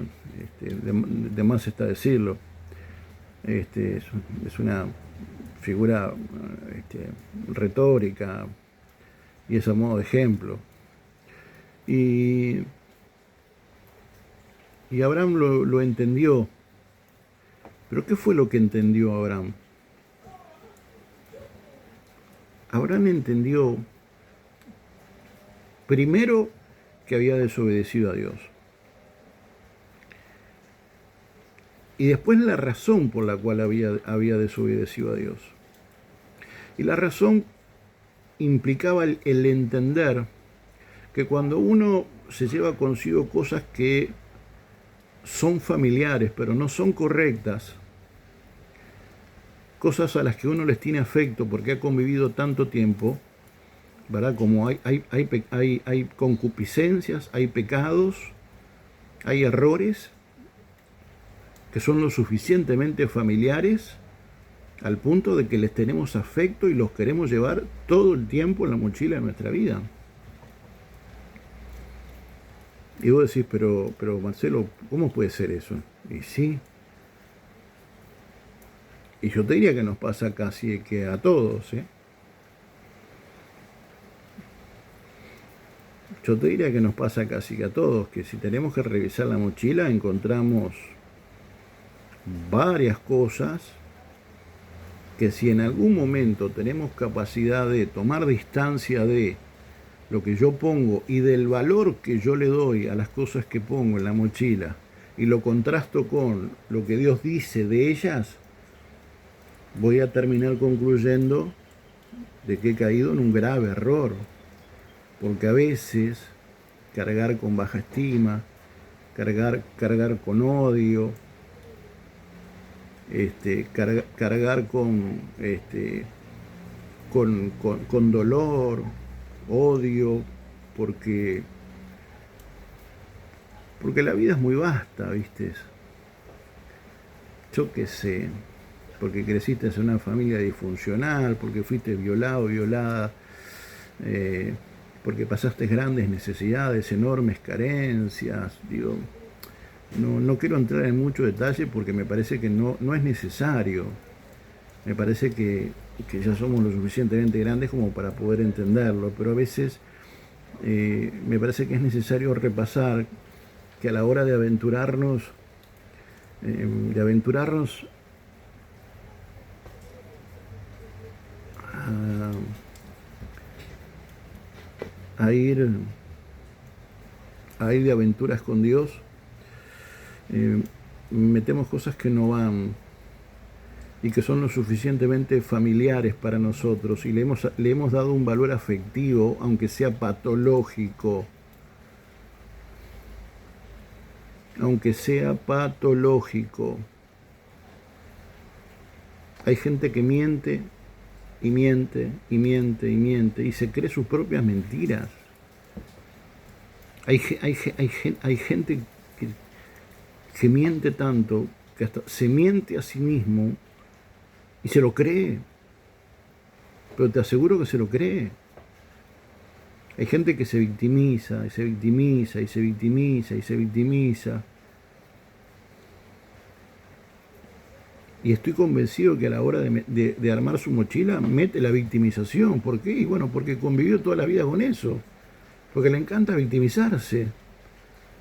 de más está decirlo. Es una figura retórica y es a modo de ejemplo. Y Abraham lo entendió. ¿Pero qué fue lo que entendió Abraham? Abraham entendió primero que había desobedecido a Dios. Y después la razón por la cual había desobedecido a Dios. Y la razón implicaba el entender que cuando uno se lleva consigo cosas que son familiares, pero no son correctas, cosas a las que uno les tiene afecto porque ha convivido tanto tiempo, ¿verdad? Como hay concupiscencias, hay pecados, hay errores que son lo suficientemente familiares al punto de que les tenemos afecto y los queremos llevar todo el tiempo en la mochila de nuestra vida. Y vos decís, pero Marcelo, ¿cómo puede ser eso? Y sí. Y yo te diría que nos pasa casi que a todos, ¿eh? Yo te diría que nos pasa casi que a todos, que si tenemos que revisar la mochila encontramos varias cosas que si en algún momento tenemos capacidad de tomar distancia de lo que yo pongo y del valor que yo le doy a las cosas que pongo en la mochila y lo contrasto con lo que Dios dice de ellas, voy a terminar concluyendo de que he caído en un grave error. Porque a veces cargar con baja estima, cargar con odio, cargar con dolor, odio, porque la vida es muy vasta, ¿viste? Yo qué sé, porque creciste en una familia disfuncional, porque fuiste violado, violada, porque pasaste grandes necesidades, enormes carencias, digo, no quiero entrar en mucho detalle porque me parece que no es necesario. Me parece que ya somos lo suficientemente grandes como para poder entenderlo, pero a veces me parece que es necesario repasar que a la hora de aventurarnos a ir de aventuras con Dios, metemos cosas que no van y que son lo suficientemente familiares para nosotros y le hemos dado un valor afectivo, aunque sea patológico. Aunque sea patológico. Hay gente que miente y miente y miente y miente y se cree sus propias mentiras. Hay gente que miente tanto que hasta se miente a sí mismo y se lo cree. Pero te aseguro que se lo cree. Hay gente que se victimiza, y se victimiza, y se victimiza, y se victimiza. Y estoy convencido que a la hora de armar su mochila mete la victimización. ¿Por qué? Y bueno, porque convivió toda la vida con eso. Porque le encanta victimizarse.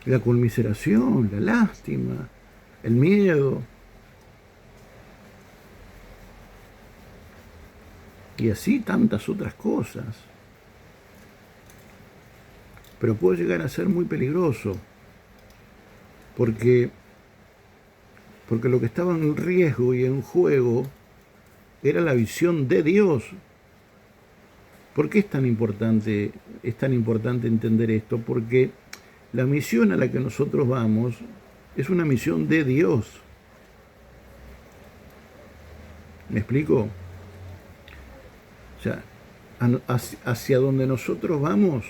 La conmiseración, la lástima, el miedo. Y así tantas otras cosas. Pero puede llegar a ser muy peligroso. Porque lo que estaba en riesgo y en juego era la visión de Dios. ¿Por qué es tan importante entender esto? Porque la misión a la que nosotros vamos es una misión de Dios. ¿Me explico? O sea, hacia donde nosotros vamos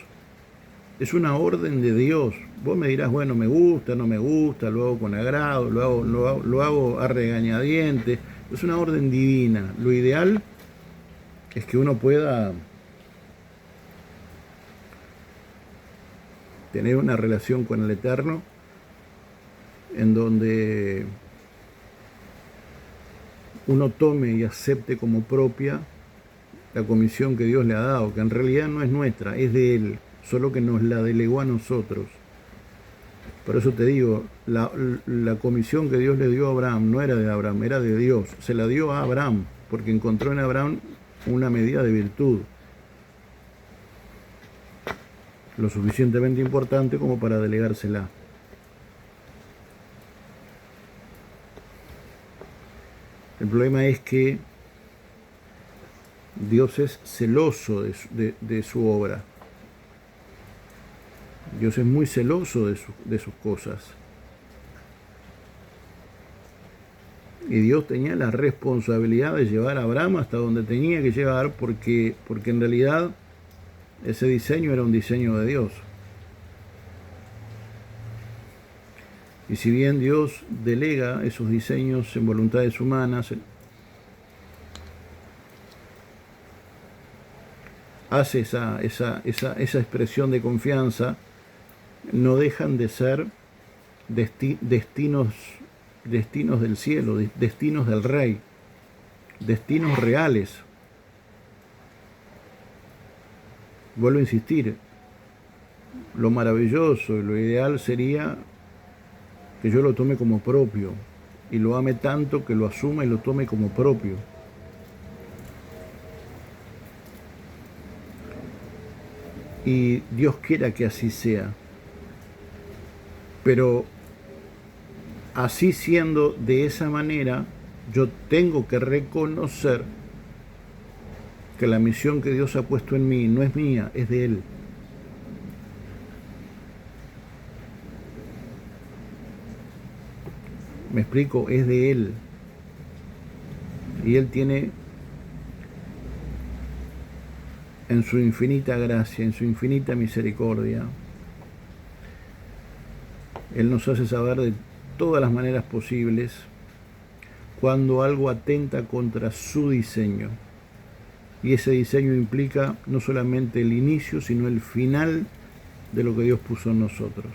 es una orden de Dios. Vos me dirás, bueno, me gusta, no me gusta, lo hago con agrado, lo hago a regañadientes. Es una orden divina. Lo ideal es que uno pueda tener una relación con el Eterno en donde uno tome y acepte como propia la comisión que Dios le ha dado, que en realidad no es nuestra, es de Él, solo que nos la delegó a nosotros. Por eso te digo, la comisión que Dios le dio a Abraham no era de Abraham, era de Dios. Se la dio a Abraham, porque encontró en Abraham una medida de virtud, lo suficientemente importante como para delegársela. El problema es que Dios es celoso de su obra. Dios es muy celoso de sus cosas. Y Dios tenía la responsabilidad de llevar a Abraham hasta donde tenía que llegar porque en realidad ese diseño era un diseño de Dios. Y si bien Dios delega esos diseños en voluntades humanas, hace esa expresión de confianza, no dejan de ser destinos del cielo, destinos del Rey, destinos reales. Vuelvo a insistir, lo maravilloso y lo ideal sería que yo lo tome como propio y lo ame tanto que lo asuma y lo tome como propio. Y Dios quiera que así sea. Pero así siendo de esa manera, yo tengo que reconocer que la misión que Dios ha puesto en mí no es mía, es de Él. Me explico, es de Él. Y Él tiene, en su infinita gracia, en su infinita misericordia, Él nos hace saber de todas las maneras posibles cuando algo atenta contra su diseño. Y ese diseño implica no solamente el inicio, sino el final de lo que Dios puso en nosotros.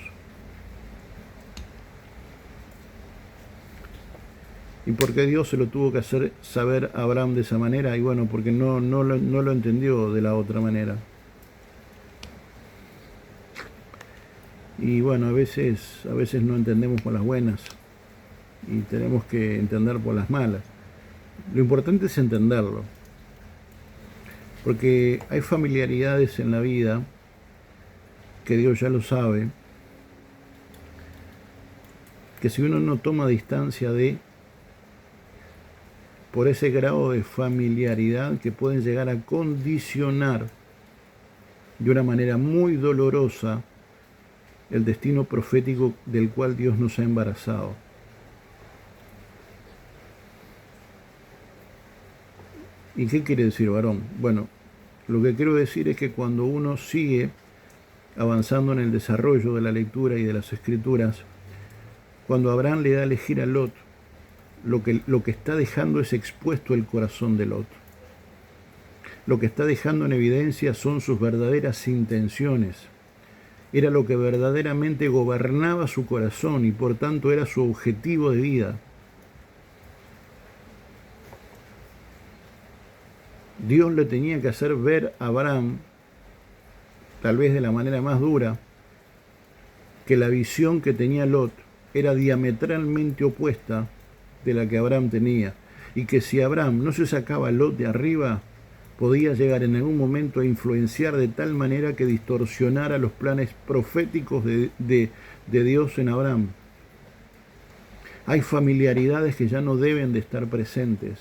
¿Y por qué Dios se lo tuvo que hacer saber a Abraham de esa manera? Y bueno, porque no lo entendió de la otra manera. Y bueno, a veces no entendemos por las buenas y tenemos que entender por las malas. Lo importante es entenderlo, porque hay familiaridades en la vida que Dios ya lo sabe, que si uno no toma distancia por ese grado de familiaridad que pueden llegar a condicionar de una manera muy dolorosa el destino profético del cual Dios nos ha embarazado. ¿Y qué quiere decir, varón? Bueno, lo que quiero decir es que cuando uno sigue avanzando en el desarrollo de la lectura y de las escrituras, cuando Abraham le da a elegir a Lot, lo que está dejando es expuesto el corazón de Lot. Lo que está dejando en evidencia son sus verdaderas intenciones. Era lo que verdaderamente gobernaba su corazón y por tanto era su objetivo de vida. Dios le tenía que hacer ver a Abraham, tal vez de la manera más dura, que la visión que tenía Lot era diametralmente opuesta de la que Abraham tenía, y que si Abraham no se sacaba a Lot de arriba, podía llegar en algún momento a influenciar de tal manera que distorsionara los planes proféticos de Dios en Abraham. Hay familiaridades que ya no deben de estar presentes.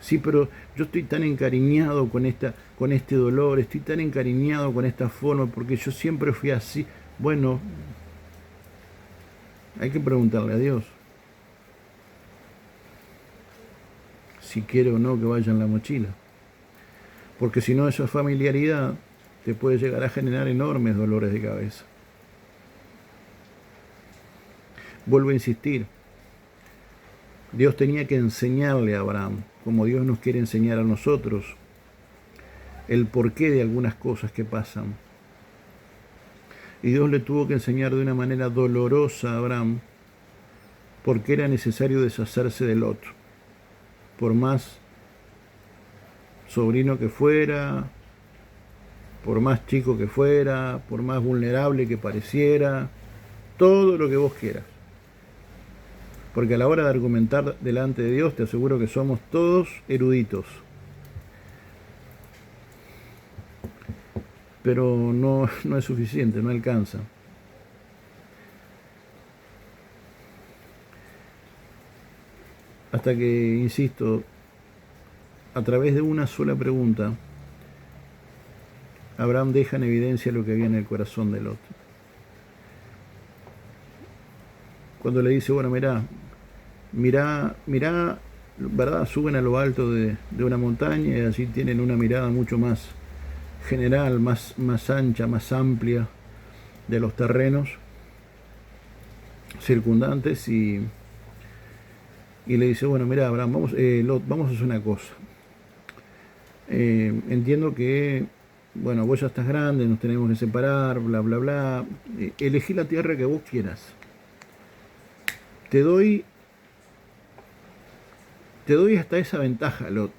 Sí, pero yo estoy tan encariñado con este dolor, estoy tan encariñado con esta forma, porque yo siempre fui así. Bueno, hay que preguntarle a Dios si quiere o no que vaya en la mochila. porque si no esa familiaridad te puede llegar a generar enormes dolores de cabeza. Vuelvo a insistir, Dios tenía que enseñarle a Abraham, como Dios nos quiere enseñar a nosotros, el porqué de algunas cosas que pasan. Y Dios le tuvo que enseñar de una manera dolorosa a Abraham, porque era necesario deshacerse de Lot. Por más sobrino que fuera, por más chico que fuera, por más vulnerable que pareciera, todo lo que vos quieras. Porque a la hora de argumentar delante de Dios, te aseguro que somos todos eruditos. Pero no es suficiente, no alcanza. Hasta que, insisto, a través de una sola pregunta, Abraham deja en evidencia lo que había en el corazón de Lot. Cuando le dice, bueno, mirá, ¿verdad? Suben a lo alto de una montaña y así tienen una mirada mucho más general, más ancha, más amplia de los terrenos circundantes y le dice, bueno, mirá, Abraham, Lot, vamos a hacer una cosa. Entiendo que, bueno, vos ya estás grande, nos tenemos que separar, bla, bla, bla. Elegí la tierra que vos quieras. Te doy hasta esa ventaja, Lot.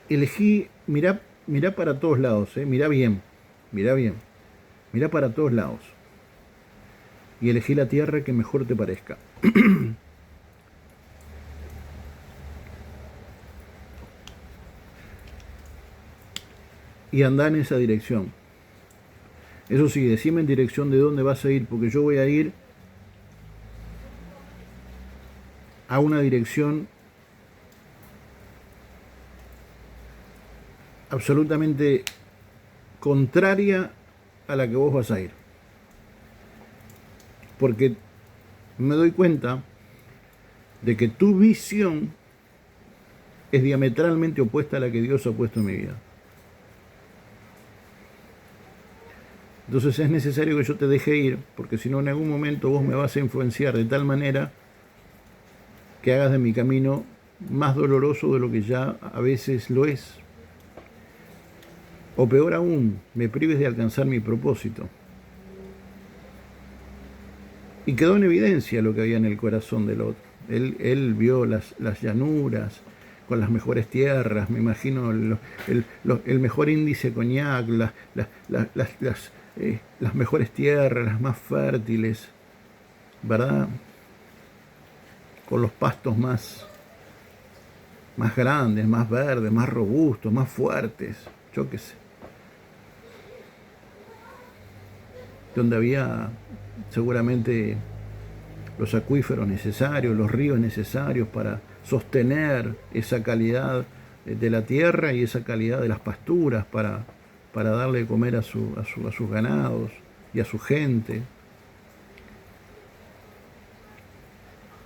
Elegí, mirá para todos lados, mirá bien, mirá para todos lados. Y elegí la tierra que mejor te parezca. Y andá en esa dirección. Eso sí, decime en dirección de dónde vas a ir, porque yo voy a ir a una dirección absolutamente contraria a la que vos vas a ir. Porque me doy cuenta de que tu visión es diametralmente opuesta a la que Dios ha puesto en mi vida. Entonces es necesario que yo te deje ir, porque si no en algún momento vos me vas a influenciar de tal manera que hagas de mi camino más doloroso de lo que ya a veces lo es. O peor aún, me prives de alcanzar mi propósito. Y quedó en evidencia lo que había en el corazón del otro. Él vio las llanuras con las mejores tierras, me imagino el mejor índice coñac, las mejores tierras, las más fértiles, ¿verdad? Con los pastos más grandes, más verdes, más robustos, más fuertes, yo qué sé. Donde había seguramente los acuíferos necesarios, los ríos necesarios para sostener esa calidad de la tierra y esa calidad de las pasturas para darle de comer a sus ganados y a su gente.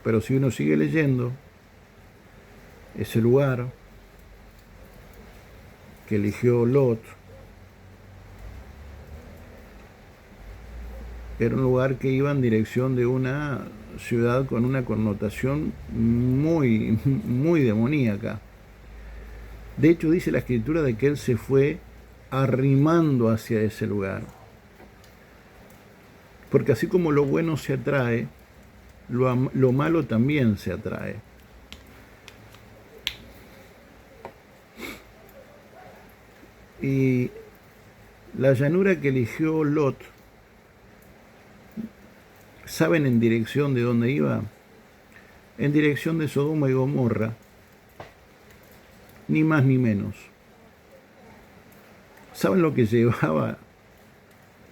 Pero si uno sigue leyendo, ese lugar que eligió Lot era un lugar que iba en dirección de una ciudad con una connotación muy, muy demoníaca. De hecho, dice la escritura de que él se fue arrimando hacia ese lugar. Porque así como lo bueno se atrae, lo malo también se atrae. Y la llanura que eligió Lot, ¿saben en dirección de dónde iba? En dirección de Sodoma y Gomorra. Ni más ni menos. ¿Saben lo que llevaba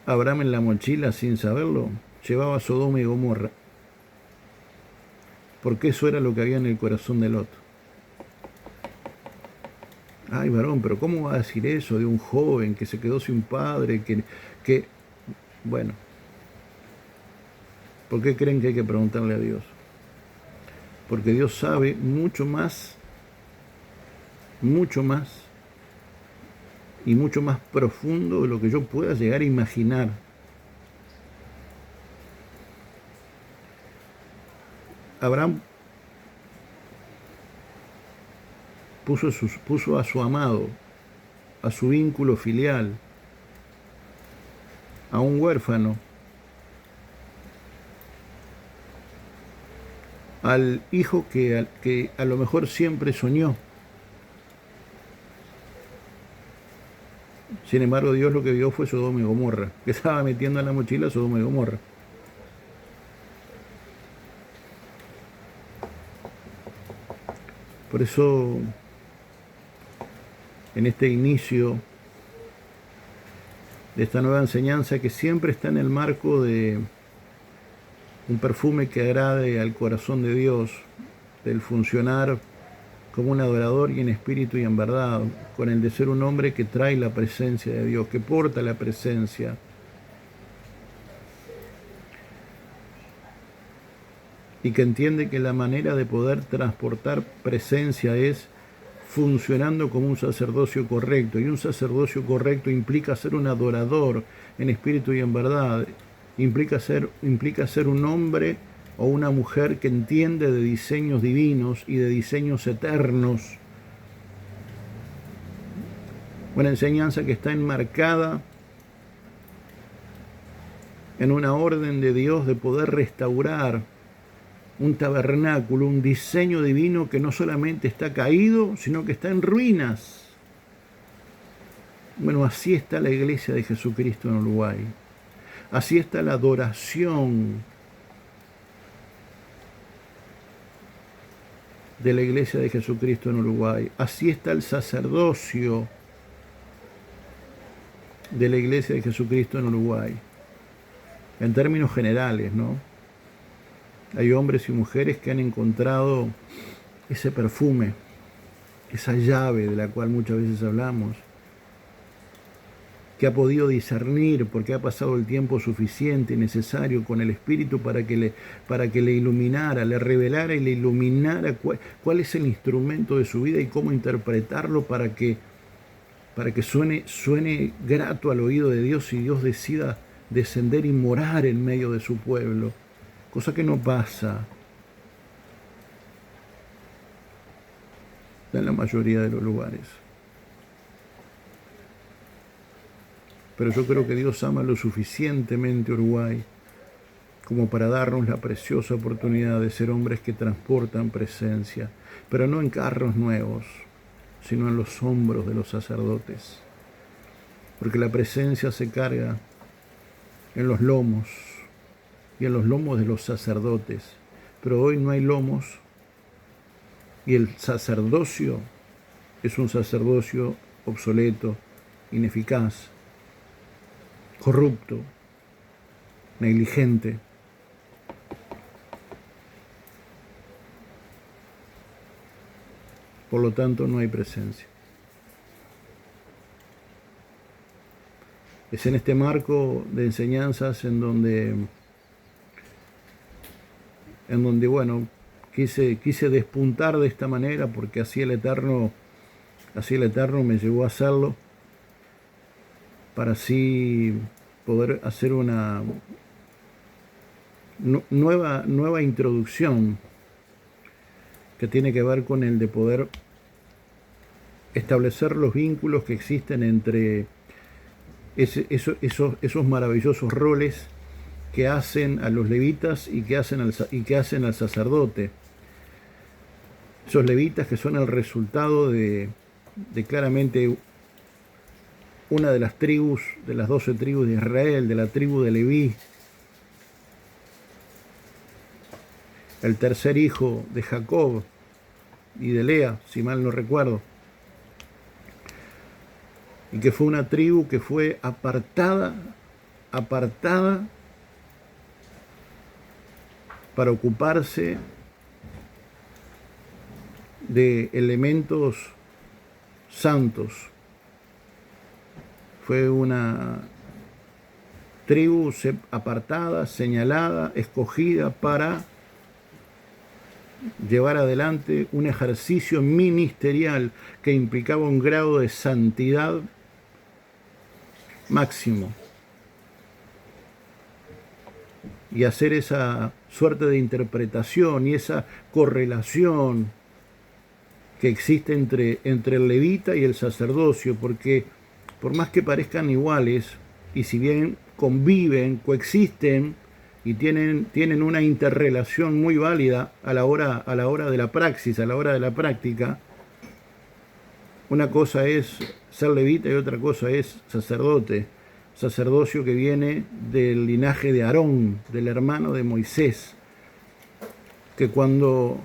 Abraham en la mochila sin saberlo? Llevaba Sodoma y Gomorra. Porque eso era lo que había en el corazón de Lot. Ay, varón, pero ¿cómo va a decir eso de un joven que se quedó sin padre? Bueno, ¿por qué creen que hay que preguntarle a Dios? porque Dios sabe mucho más y mucho más profundo de lo que yo pueda llegar a imaginar. Abraham puso a su amado, a su vínculo filial, a un huérfano, al hijo que a lo mejor siempre soñó. Sin embargo, Dios lo que vio fue Sodoma y Gomorra, que estaba metiendo en la mochila Sodoma y Gomorra. Por eso, en este inicio de esta nueva enseñanza, que siempre está en el marco de un perfume que agrade al corazón de Dios, del funcionar como un adorador y en espíritu y en verdad, con el de ser un hombre que trae la presencia de Dios, que porta la presencia. Y que entiende que la manera de poder transportar presencia es funcionando como un sacerdocio correcto. Y un sacerdocio correcto implica ser un adorador en espíritu y en verdad. Implica ser un hombre o una mujer que entiende de diseños divinos y de diseños eternos. Una enseñanza que está enmarcada en una orden de Dios de poder restaurar un tabernáculo, un diseño divino que no solamente está caído, sino que está en ruinas. Bueno, así está la iglesia de Jesucristo en Uruguay. Así está la adoración de la iglesia de Jesucristo en Uruguay. Así está el sacerdocio de la iglesia de Jesucristo en Uruguay. En términos generales, ¿no? Hay hombres y mujeres que han encontrado ese perfume, esa llave de la cual muchas veces hablamos, que ha podido discernir porque ha pasado el tiempo suficiente y necesario con el Espíritu para que le iluminara, le revelara y le iluminara cuál es el instrumento de su vida y cómo interpretarlo para que suene grato al oído de Dios y Dios decida descender y morar en medio de su pueblo. Cosa que no pasa en la mayoría de los lugares. Pero yo creo que Dios ama lo suficientemente Uruguay como para darnos la preciosa oportunidad de ser hombres que transportan presencia, pero no en carros nuevos, sino en los hombros de los sacerdotes. Porque la presencia se carga en los lomos y en los lomos de los sacerdotes. Pero hoy no hay lomos y el sacerdocio es un sacerdocio obsoleto, ineficaz, corrupto, negligente. Por lo tanto, no hay presencia. Es en este marco de enseñanzas en donde bueno, quise despuntar de esta manera porque así el Eterno me llevó a hacerlo, para así poder hacer una nueva introducción que tiene que ver con el de poder establecer los vínculos que existen entre esos maravillosos roles que hacen a los levitas y que hacen al sacerdote. Esos levitas que son el resultado de claramente una de las tribus, de las 12 tribus de Israel, de la tribu de Leví, el tercer hijo de Jacob y de Lea, si mal no recuerdo, y que fue una tribu que fue apartada para ocuparse de elementos santos. Fue una tribu apartada, señalada, escogida para llevar adelante un ejercicio ministerial que implicaba un grado de santidad máximo, y hacer esa suerte de interpretación y esa correlación que existe entre el levita y el sacerdocio, porque por más que parezcan iguales, y si bien conviven, coexisten y tienen una interrelación muy válida a la hora de la praxis, a la hora de la práctica, una cosa es ser levita y otra cosa es sacerdote. Sacerdocio que viene del linaje de Aarón, del hermano de Moisés, que cuando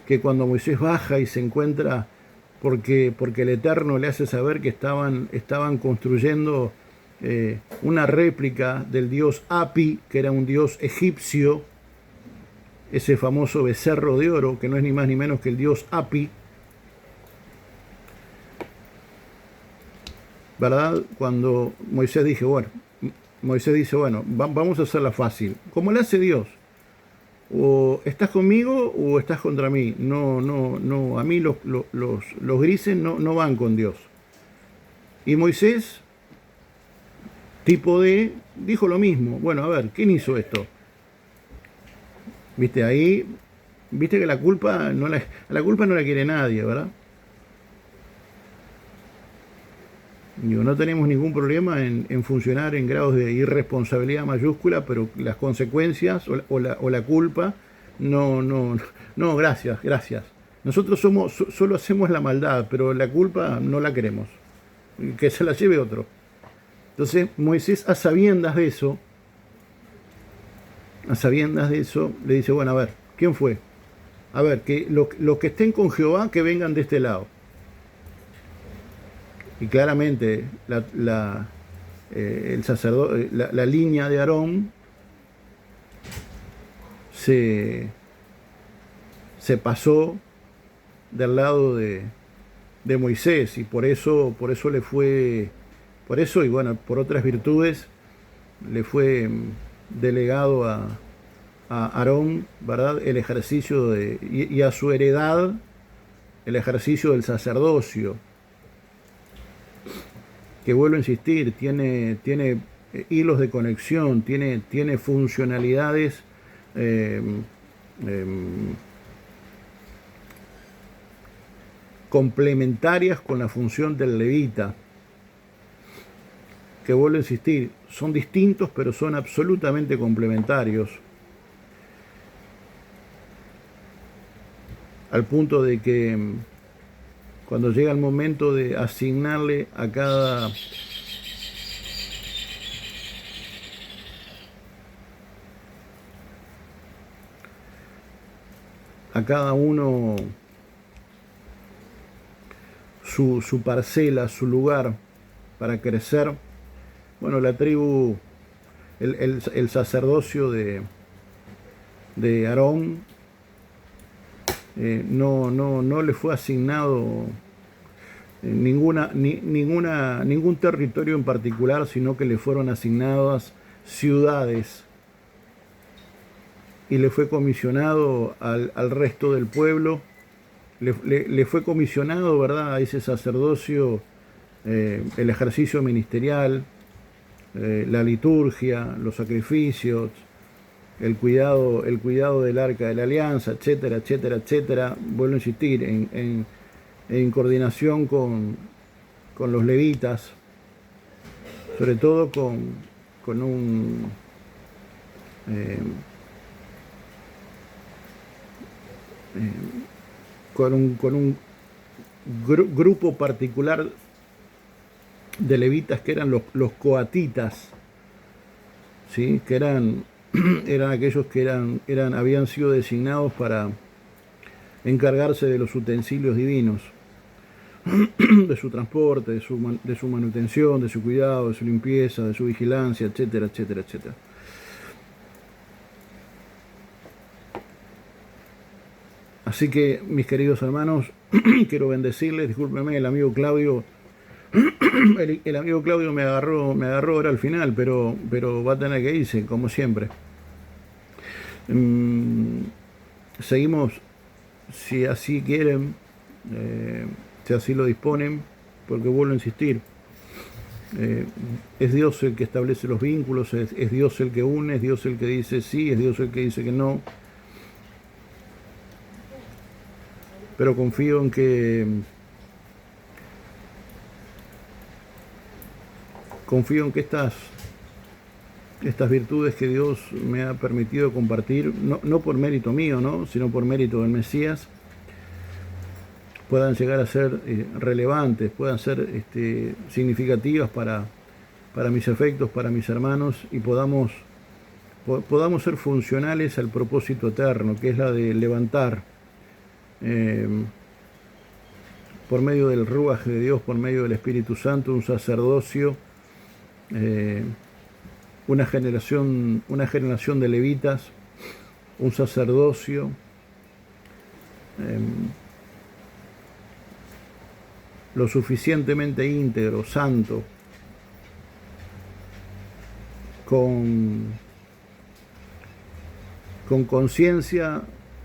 Moisés baja y se encuentra, porque el Eterno le hace saber que estaban construyendo una réplica del dios Api, que era un dios egipcio, ese famoso becerro de oro, que no es ni más ni menos que el dios Api, ¿verdad? Cuando Moisés dice, bueno, vamos a hacerla fácil, como le hace Dios. O estás conmigo o estás contra mí. No, a mí los grises no van con Dios. Y Moisés, tipo D, dijo lo mismo. Bueno, a ver, ¿quién hizo esto? Viste, ahí, viste que la culpa no la quiere nadie, ¿verdad? Digo, no tenemos ningún problema en funcionar en grados de irresponsabilidad mayúscula, pero las consecuencias o la culpa, no, gracias. Nosotros solo hacemos la maldad, pero la culpa no la queremos. Que se la lleve otro. Entonces Moisés, a sabiendas de eso, le dice, bueno, a ver, ¿quién fue? A ver, que los que estén con Jehová, que vengan de este lado. Y claramente el sacerdote, la línea de Aarón se pasó del lado de Moisés, y por eso le fue, por eso y bueno, por otras virtudes, le fue delegado a Aarón, ¿verdad?, el ejercicio y a su heredad el ejercicio del sacerdocio, que vuelvo a insistir, tiene hilos de conexión, tiene funcionalidades complementarias con la función del levita, que vuelvo a insistir, son distintos pero son absolutamente complementarios, al punto de que cuando llega el momento de asignarle a cada uno su parcela, su lugar para crecer, bueno, la tribu, el sacerdocio de Aarón, no le fue asignado ningún territorio en particular, sino que le fueron asignadas ciudades, y le fue comisionado al resto del pueblo, le fue comisionado, ¿verdad?, a ese sacerdocio, el ejercicio ministerial, la liturgia, los sacrificios, el cuidado del arca de la alianza, etcétera, etcétera, etcétera. Vuelvo a insistir, en coordinación con los levitas, sobre todo con un grupo particular de levitas, que eran los coatitas, ¿sí?, que eran aquellos que habían sido designados para encargarse de los utensilios divinos, de su transporte, de su manutención, de su cuidado, de su limpieza, de su vigilancia, etcétera, etcétera, etcétera. Así que, mis queridos hermanos, quiero bendecirles. Discúlpenme, el amigo Claudio me agarró ahora al final, pero va a tener que irse, como siempre. seguimos, si así quieren, si así lo disponen, porque vuelvo a insistir, es Dios el que establece los vínculos, es Dios el que une, es Dios el que dice sí, es Dios el que dice que no. Pero confío en que estas virtudes que Dios me ha permitido compartir, no por mérito mío, ¿no?, sino por mérito del Mesías, puedan llegar a ser relevantes, puedan ser significativas para mis efectos, para mis hermanos, y podamos ser funcionales al propósito eterno, que es la de levantar, por medio del Ruaj de Dios, por medio del Espíritu Santo, un sacerdocio, una generación de levitas, un sacerdocio lo suficientemente íntegro, santo, con conciencia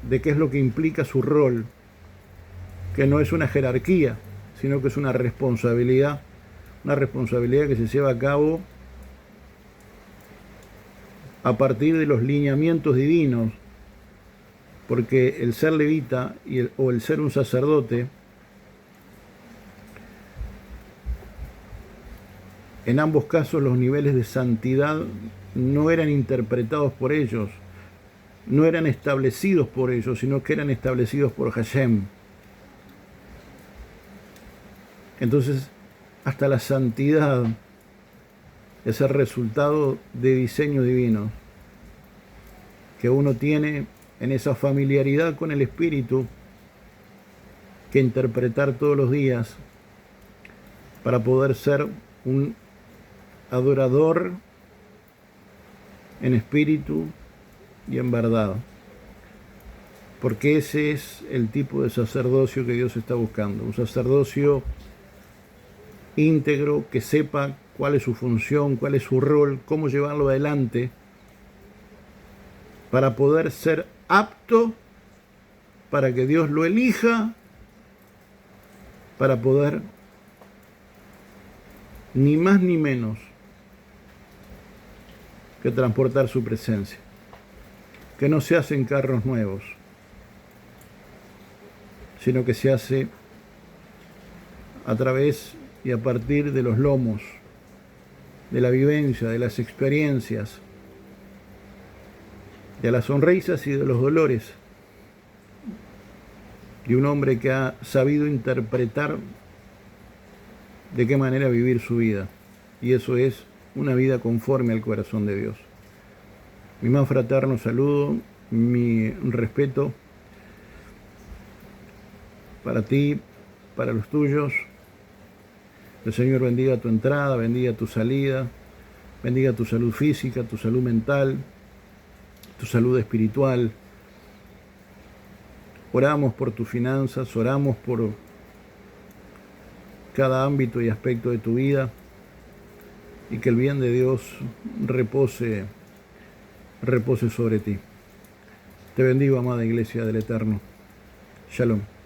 de qué es lo que implica su rol, que no es una jerarquía, sino que es una responsabilidad que se lleva a cabo a partir de los lineamientos divinos, porque el ser levita o el ser un sacerdote, en ambos casos los niveles de santidad no eran interpretados por ellos, no eran establecidos por ellos, sino que eran establecidos por Hashem. Entonces, hasta la santidad es el resultado de diseño divino que uno tiene en esa familiaridad con el Espíritu que interpretar todos los días para poder ser un adorador en espíritu y en verdad, porque ese es el tipo de sacerdocio que Dios está buscando, un sacerdocio íntegro, que sepa cuál es su función, cuál es su rol, cómo llevarlo adelante para poder ser apto para que Dios lo elija, para poder ni más ni menos que transportar su presencia, que no se hace en carros nuevos, sino que se hace a través y a partir de los lomos, de la vivencia, de las experiencias, de las sonrisas y de los dolores, de un hombre que ha sabido interpretar de qué manera vivir su vida, y eso es una vida conforme al corazón de Dios. Mi más fraterno saludo, mi respeto para ti, para los tuyos. El Señor bendiga tu entrada, bendiga tu salida, bendiga tu salud física, tu salud mental, tu salud espiritual. Oramos por tus finanzas, oramos por cada ámbito y aspecto de tu vida, y que el bien de Dios repose sobre ti. Te bendigo, amada Iglesia del Eterno. Shalom.